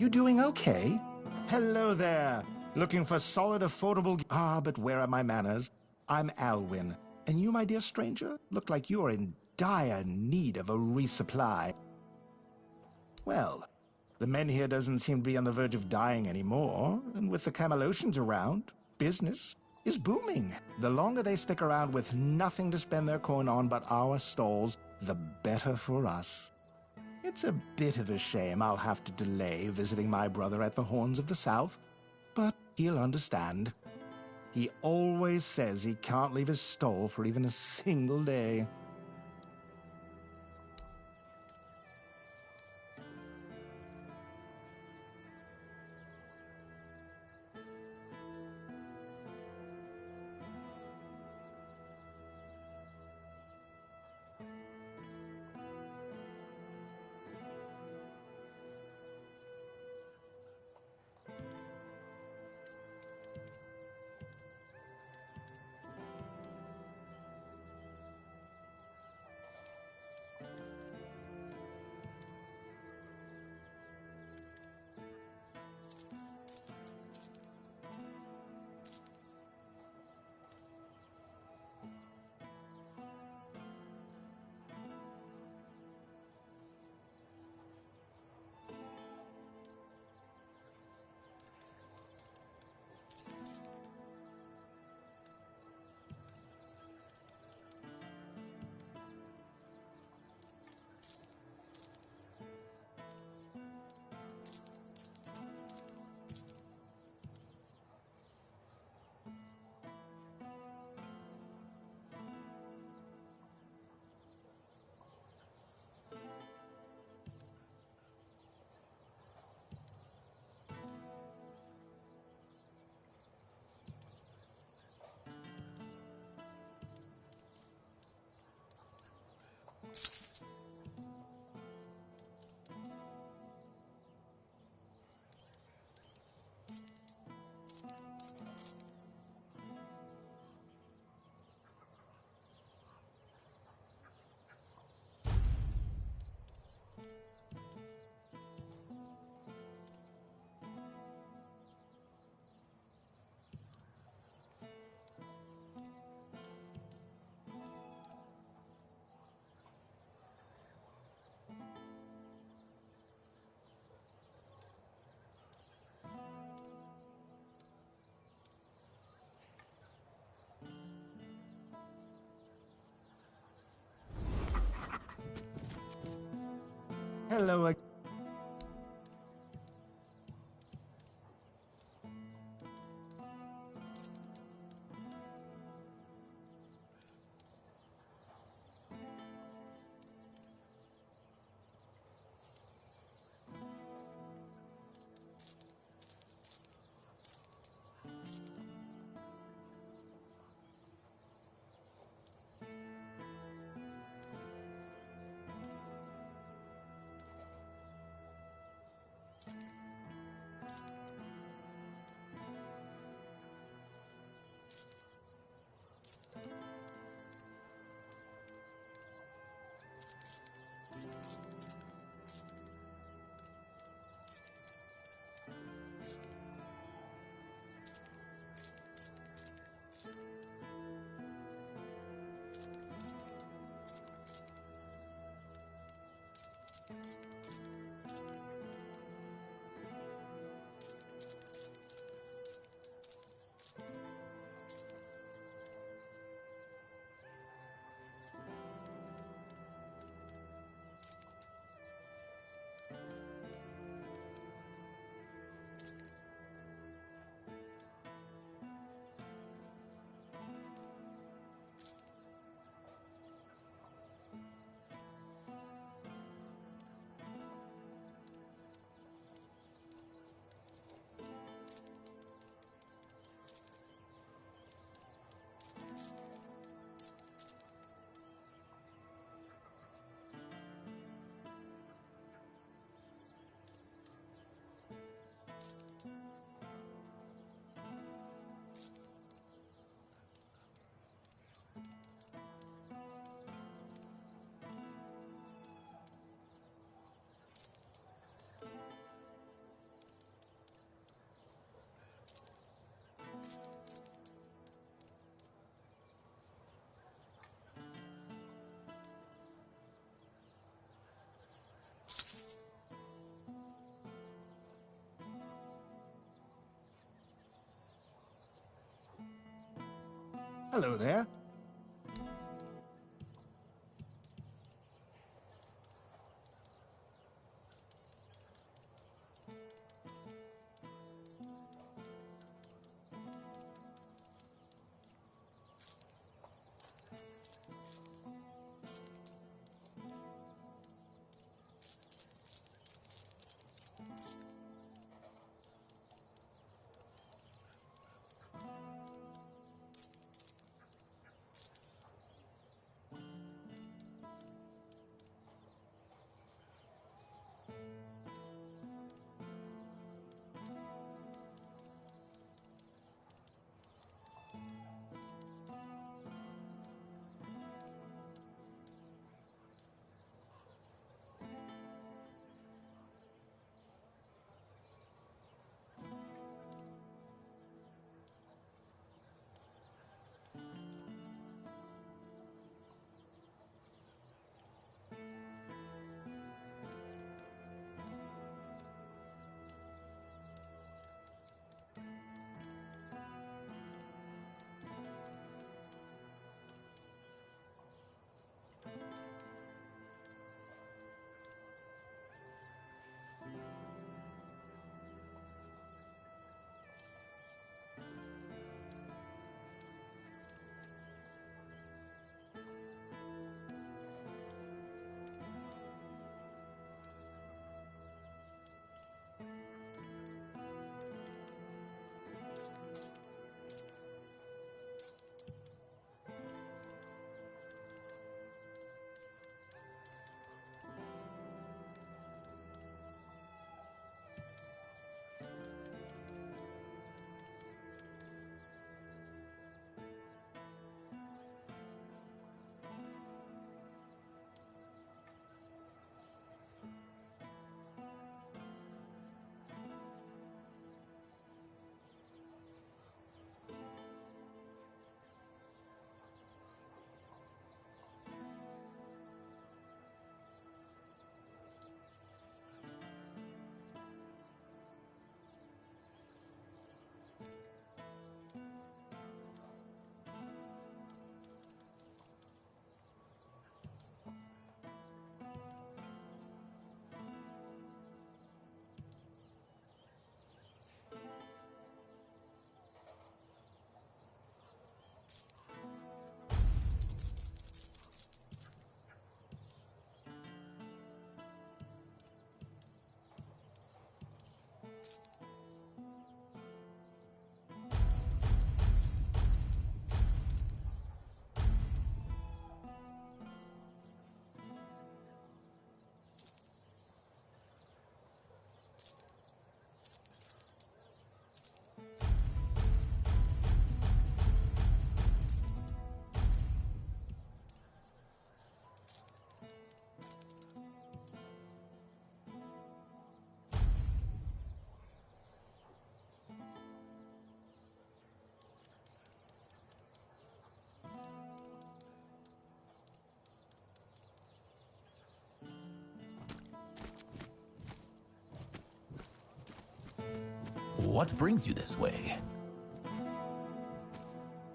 You doing okay? Hello there. Looking for solid, affordable... Ah, but where are my manners? I'm Alwyn. And you, my dear stranger, look like you're in dire need of a resupply. Well, the men here doesn't seem to be on the verge of dying anymore, and with the Camelocians around, business is booming. The longer they stick around with nothing to spend their coin on but our stalls, the better for us. It's a bit of a shame I'll have to delay visiting my brother at the Horns of the South, but he'll understand. He always says he can't leave his stall for even a single day. Hello. Hello there. What brings you this way?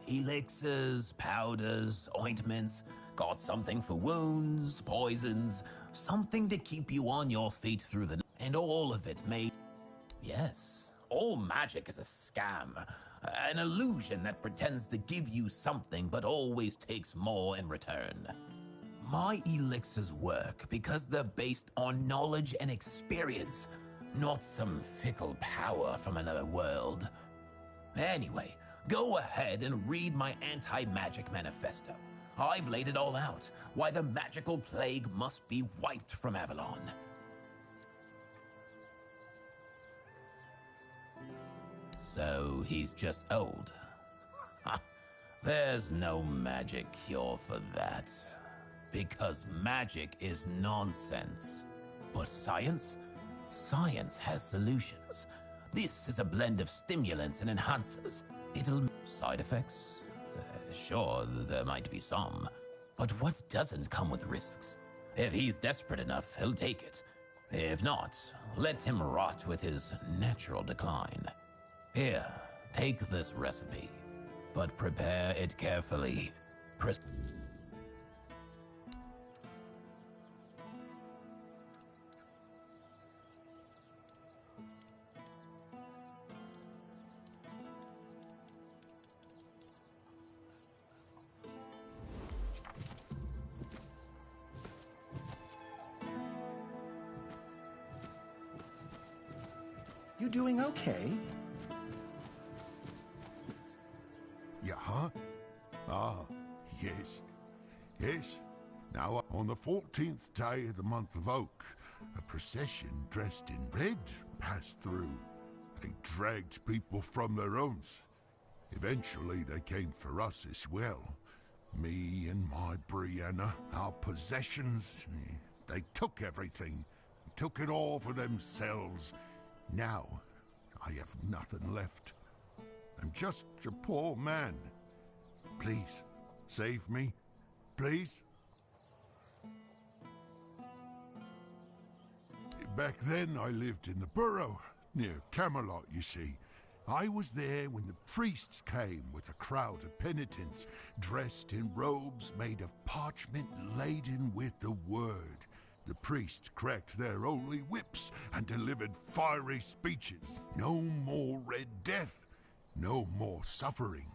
Elixirs, powders, ointments, got something for wounds, poisons, something to keep you on your feet through the night. And all of it made... Yes, all magic is a scam. An illusion that pretends to give you something but always takes more in return. My elixirs work because they're based on knowledge and experience, not some fickle power from another world. Anyway, go ahead and read my anti-magic manifesto. I've laid it all out, why the magical plague must be wiped from Avalon. So he's just old. There's no magic cure for that. Because magic is nonsense. But science? Science has solutions. This is a blend of stimulants and enhancers. It'll... Side effects? Sure, there might be some. But what doesn't come with risks? If he's desperate enough, he'll take it. If not, let him rot with his natural decline. Here, take this recipe. but prepare it carefully. You doing okay? Yeah, huh? Ah, yes. Yes. Now, on the 14th day of the month of Oak, a procession dressed in red passed through. They dragged people from their homes. Eventually, they came for us as well. Me and my Brianna, our possessions. They took everything. Took it all for themselves. Now, I have nothing left. I'm just a poor man. Please, save me. Please. Back then, I lived in the borough, near Camelot, you see. I was there when the priests came with a crowd of penitents, dressed in robes made of parchment laden with the word. The priests cracked their holy whips and delivered fiery speeches. No more Red Death, no more suffering.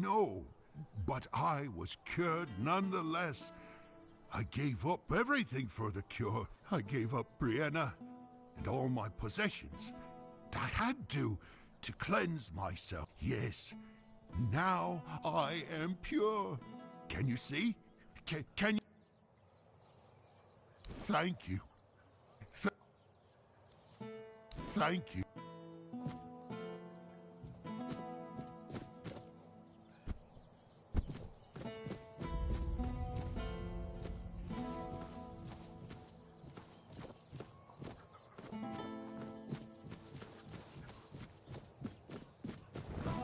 know, but I was cured nonetheless. I gave up everything for the cure. I gave up Brianna and all my possessions. I had to cleanse myself. Yes, now I am pure. Can you see? Can you? Thank you. Thank you.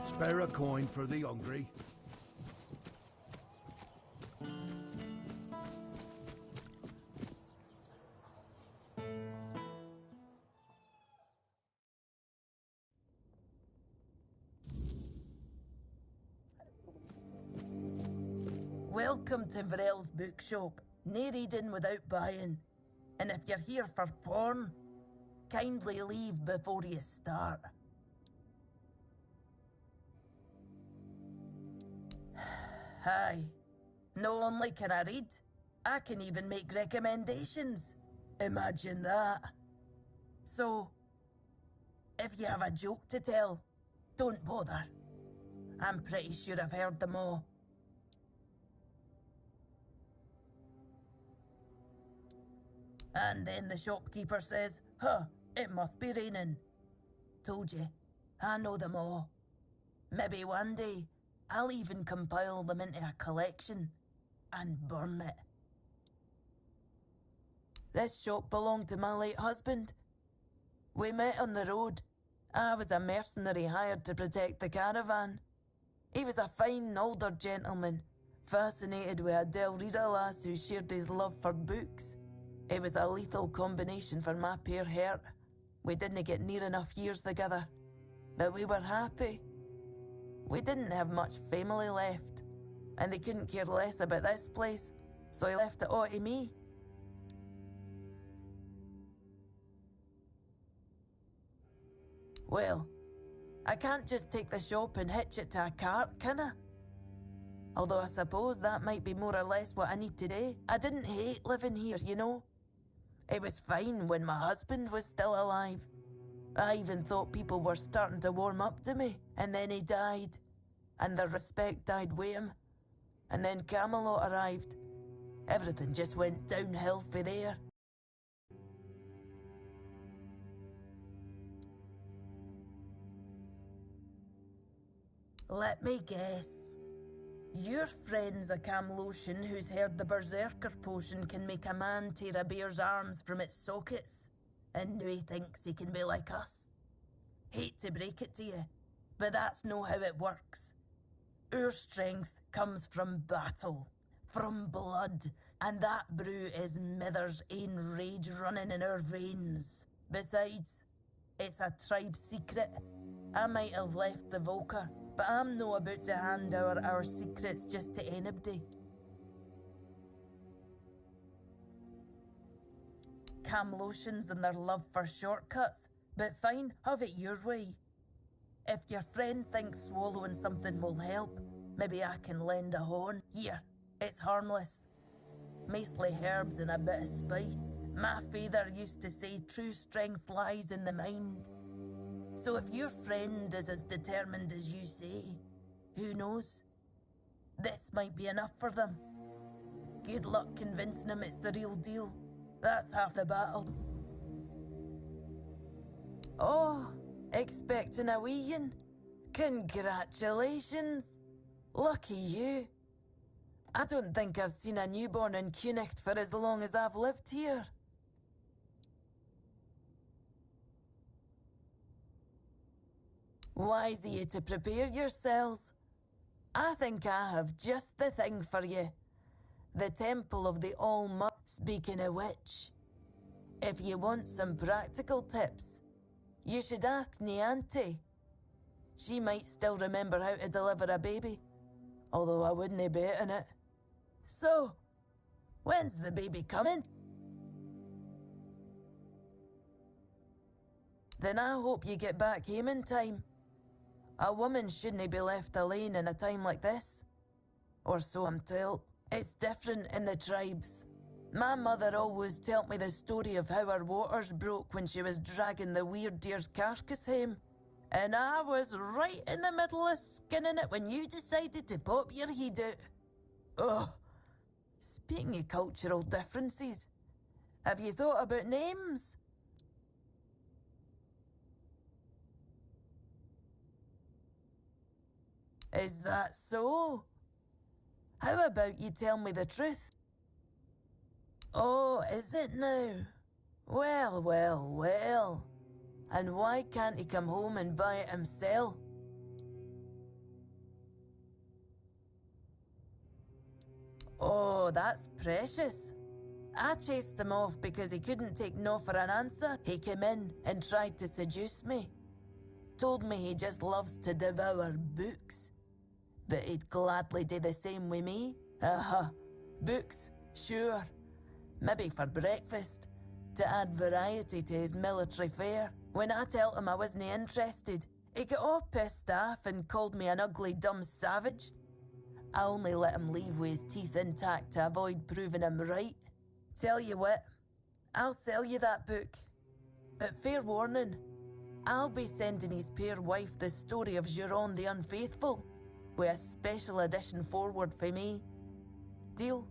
Spare a coin for the hungry. Welcome to Vrel's bookshop. No reading without buying. And if you're here for porn, kindly leave before you start. Hi. Not only can I read, I can even make recommendations. Imagine that. So, if you have a joke to tell, don't bother. I'm pretty sure I've heard them all. And then the shopkeeper says, "Huh, it must be raining." Told you, I know them all. Maybe one day, I'll even compile them into a collection and burn it. This shop belonged to my late husband. We met on the road. I was a mercenary hired to protect the caravan. He was a fine older gentleman, fascinated with a Del Rita lass who shared his love for books. It was a lethal combination for my poor heart. We didn't get near enough years together, but we were happy. We didn't have much family left, and they couldn't care less about this place, so he left it all to me. Well, I can't just take the shop and hitch it to a cart, can I? Although I suppose that might be more or less what I need today. I didn't hate living here, you know. It was fine when my husband was still alive. I even thought people were starting to warm up to me. And then he died. And the respect died with him. And then Camelot arrived. Everything just went downhill for there. Let me guess. Your friend's a Camlosian who's heard the Berserker potion can make a man tear a bear's arms from its sockets, and now he thinks he can be like us. Hate to break it to you, but that's not how it works. Our strength comes from battle, from blood, and that brew is Mither's ain rage running in our veins. Besides, it's a tribe secret. I might have left the Volker, but I'm no about to hand our secrets just to anybody. Camlosians and their love for shortcuts, but fine, have it your way. If your friend thinks swallowing something will help, maybe I can lend a horn. Here, it's harmless. Mostly herbs and a bit of spice. My father used to say true strength lies in the mind. So if your friend is as determined as you say, who knows? This might be enough for them. Good luck convincing them it's the real deal. That's half the battle. Oh, expecting a wee-un? Congratulations. Lucky you. I don't think I've seen a newborn in Cunicht for as long as I've lived here. Wise of you to prepare yourselves. I think I have just the thing for you. The Temple of the All-Mother. Speaking of which, if you want some practical tips, you should ask Nianti. She might still remember how to deliver a baby, although I wouldn't bet on it. So, when's the baby coming? Then I hope you get back home in time. A woman shouldn't be left alone in a time like this. Or so I'm told. It's different in the tribes. My mother always told me the story of how her waters broke when she was dragging the weird deer's carcass home. And I was right in the middle of skinning it when you decided to pop your head out. Ugh. Speaking of cultural differences, have you thought about names? Is that so? How about you tell me the truth? Oh, is it now? Well, well, well. And why can't he come home and buy it himself? Oh, that's precious. I chased him off because he couldn't take no for an answer. He came in and tried to seduce me. Told me he just loves to devour books. But he'd gladly do the same with me. Books, sure. Maybe for breakfast, to add variety to his military fare. When I told him I wasn't interested, he got all pissed off and called me an ugly, dumb savage. I only let him leave with his teeth intact to avoid proving him right. Tell you what, I'll sell you that book. But fair warning, I'll be sending his poor wife the story of Giron the Unfaithful, with a special edition forward for me. Deal?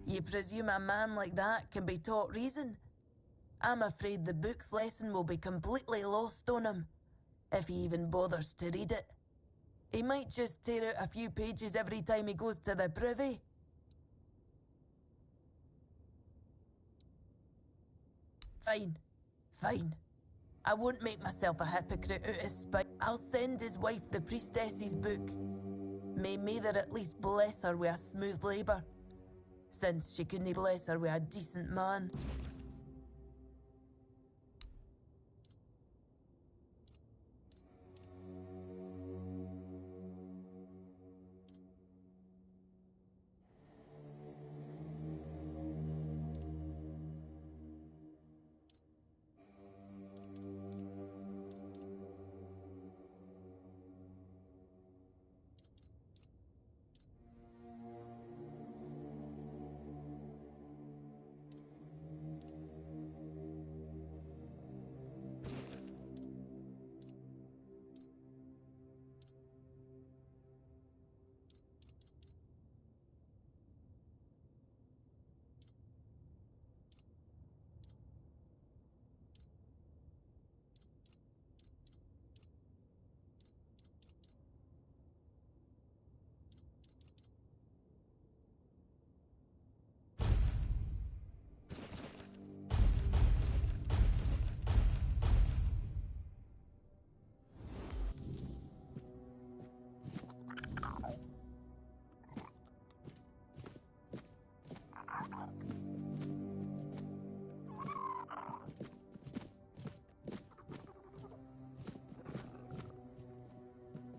You presume a man like that can be taught reason? I'm afraid the book's lesson will be completely lost on him, if he even bothers to read it. He might just tear out a few pages every time he goes to the privy. Fine, fine. I won't make myself a hypocrite out of spite. I'll send his wife the priestess's book. May Mather at least bless her with a smooth labour, since she couldn't bless her with a decent man.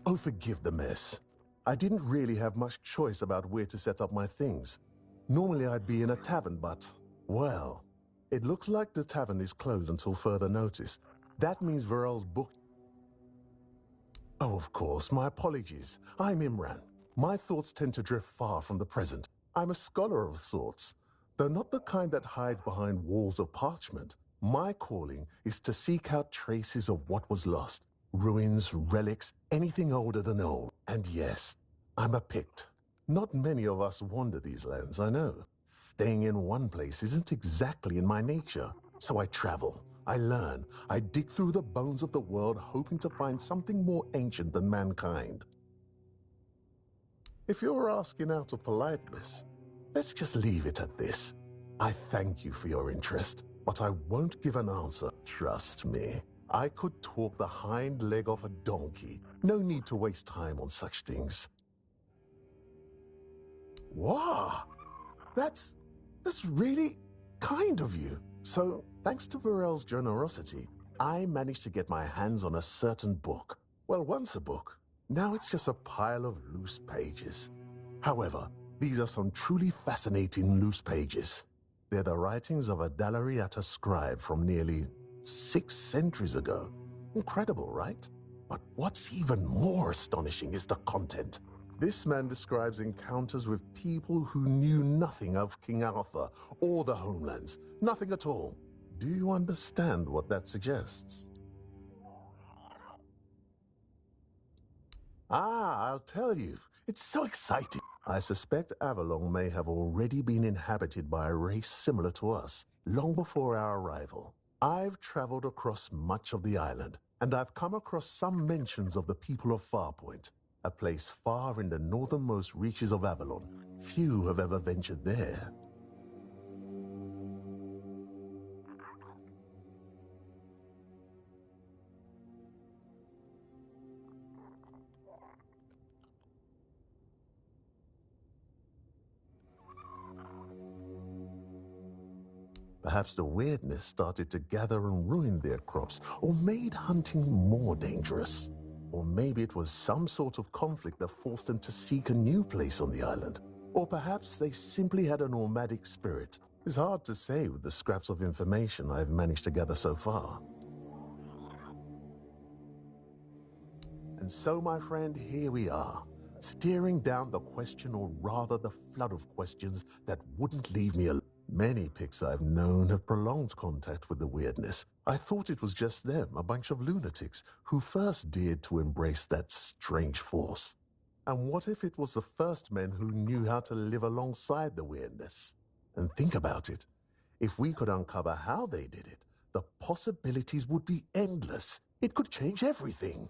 Oh, forgive the mess. I didn't really have much choice about where to set up my things. Normally I'd be in a tavern, but, well, it looks like the tavern is closed until further notice. That means Varel's book... Oh, of course, my apologies. I'm Imran. My thoughts tend to drift far from the present. I'm a scholar of sorts, though not the kind that hides behind walls of parchment. My calling is to seek out traces of what was lost. Ruins, relics, anything older than old. And yes, I'm a Pict. Not many of us wander these lands, I know. Staying in one place isn't exactly in my nature. So I travel, I learn, I dig through the bones of the world hoping to find something more ancient than mankind. If you're asking out of politeness, let's just leave it at this. I thank you for your interest, but I won't give an answer, trust me. I could talk the hind leg off a donkey. No need to waste time on such things. Wow! That's really kind of you. So, thanks to Varel's generosity, I managed to get my hands on a certain book. Well, once a book. Now it's just a pile of loose pages. However, these are some truly fascinating loose pages. They're the writings of a Dalariata scribe from nearly 6 centuries ago. Incredible, right? But what's even more astonishing is the content. This man describes encounters with people who knew nothing of King Arthur or the homelands. Nothing at all. Do you understand what that suggests? Ah, I'll tell you. It's so exciting. I suspect Avalon may have already been inhabited by a race similar to us, long before our arrival. I've traveled across much of the island, and I've come across some mentions of the people of Farpoint, a place far in the northernmost reaches of Avalon. Few have ever ventured there. Perhaps the weirdness started to gather and ruin their crops, or made hunting more dangerous. Or maybe it was some sort of conflict that forced them to seek a new place on the island. Or perhaps they simply had a nomadic spirit. It's hard to say with the scraps of information I've managed to gather so far. And so, my friend, here we are, staring down the question, or rather the flood of questions that wouldn't leave me alone. Many Picts I've known have prolonged contact with the weirdness. I thought it was just them, a bunch of lunatics, who first dared to embrace that strange force. And what if it was the first men who knew how to live alongside the weirdness? And think about it. If we could uncover how they did it, the possibilities would be endless. It could change everything.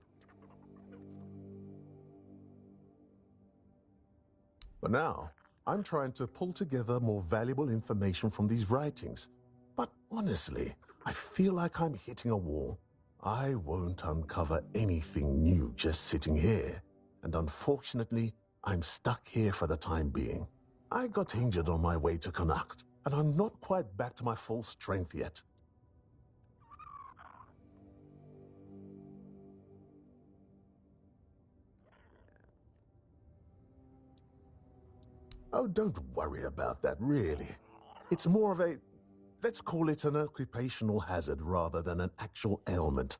But now, I'm trying to pull together more valuable information from these writings. But honestly, I feel like I'm hitting a wall. I won't uncover anything new just sitting here. And unfortunately, I'm stuck here for the time being. I got injured on my way to Connacht, and I'm not quite back to my full strength yet. Oh, don't worry about that, really. It's more of a, let's call it an occupational hazard rather than an actual ailment.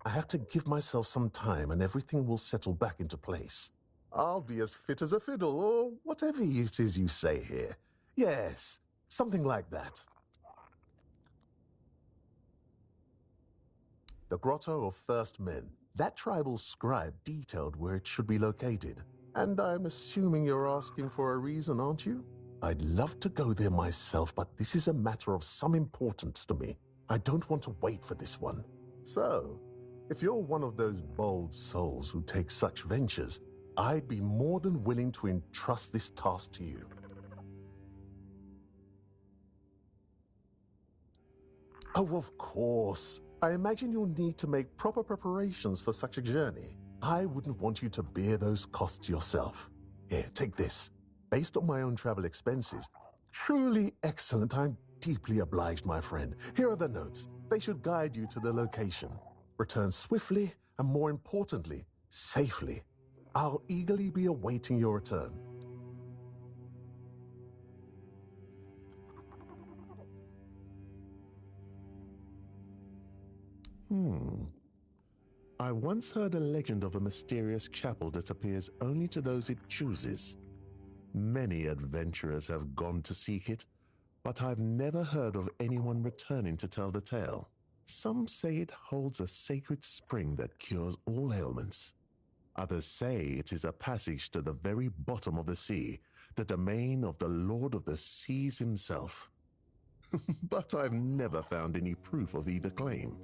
I have to give myself some time and everything will settle back into place. I'll be as fit as a fiddle, or whatever it is you say here. Yes, something like that. The Grotto of First Men. That tribal scribe detailed where it should be located. And I'm assuming you're asking for a reason, aren't you? I'd love to go there myself, but this is a matter of some importance to me. I don't want to wait for this one. So, if you're one of those bold souls who take such ventures, I'd be more than willing to entrust this task to you. Oh, of course. I imagine you'll need to make proper preparations for such a journey. I wouldn't want you to bear those costs yourself. Here, take this. Based on my own travel expenses. Truly excellent. I'm deeply obliged, my friend. Here are the notes. They should guide you to the location. Return swiftly, and more importantly, safely. I'll eagerly be awaiting your return. I once heard a legend of a mysterious chapel that appears only to those it chooses. Many adventurers have gone to seek it, but I've never heard of anyone returning to tell the tale. Some say it holds a sacred spring that cures all ailments. Others say it is a passage to the very bottom of the sea, the domain of the Lord of the Seas himself. But I've never found any proof of either claim.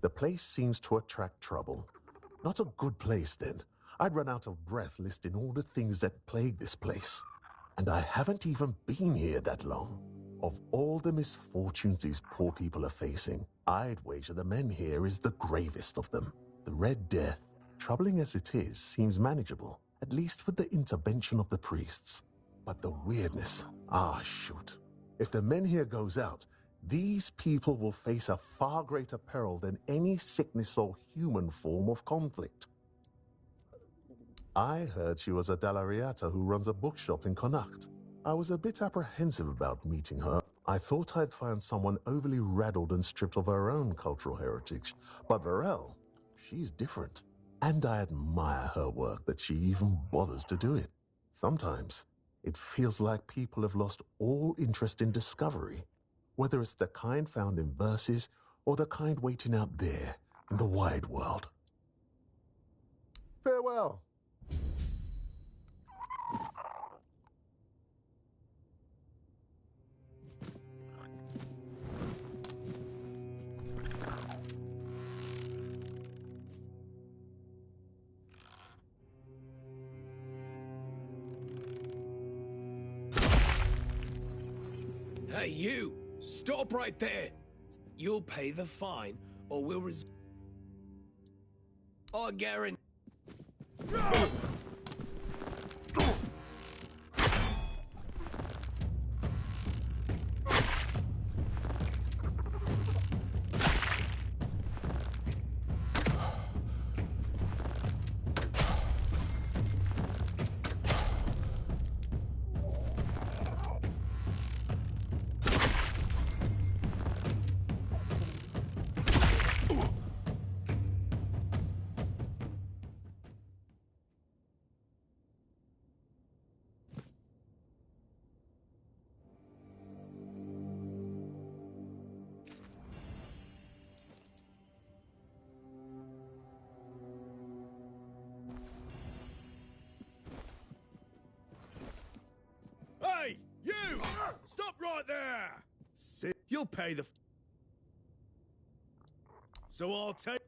The place seems to attract trouble. Not a good place, then. I'd run out of breath listing all the things that plague this place. And I haven't even been here that long. Of all the misfortunes these poor people are facing, I'd wager the men here is the gravest of them. The Red Death, troubling as it is, seems manageable, at least with the intervention of the priests. But the weirdness, shoot. If the men here goes out, these people will face a far greater peril than any sickness or human form of conflict. I heard she was a Dalariata who runs a bookshop in Connacht. I was a bit apprehensive about meeting her. I thought I'd find someone overly rattled and stripped of her own cultural heritage. But Varel, she's different. And I admire her work that she even bothers to do it. Sometimes, it feels like people have lost all interest in discovery, whether it's the kind found in verses or the kind waiting out there in the wide world. Farewell. Hey, you! Stop right there! You'll pay the fine, or we'll I guarantee... Hey, you! Stop right there! You'll pay the... So I'll take...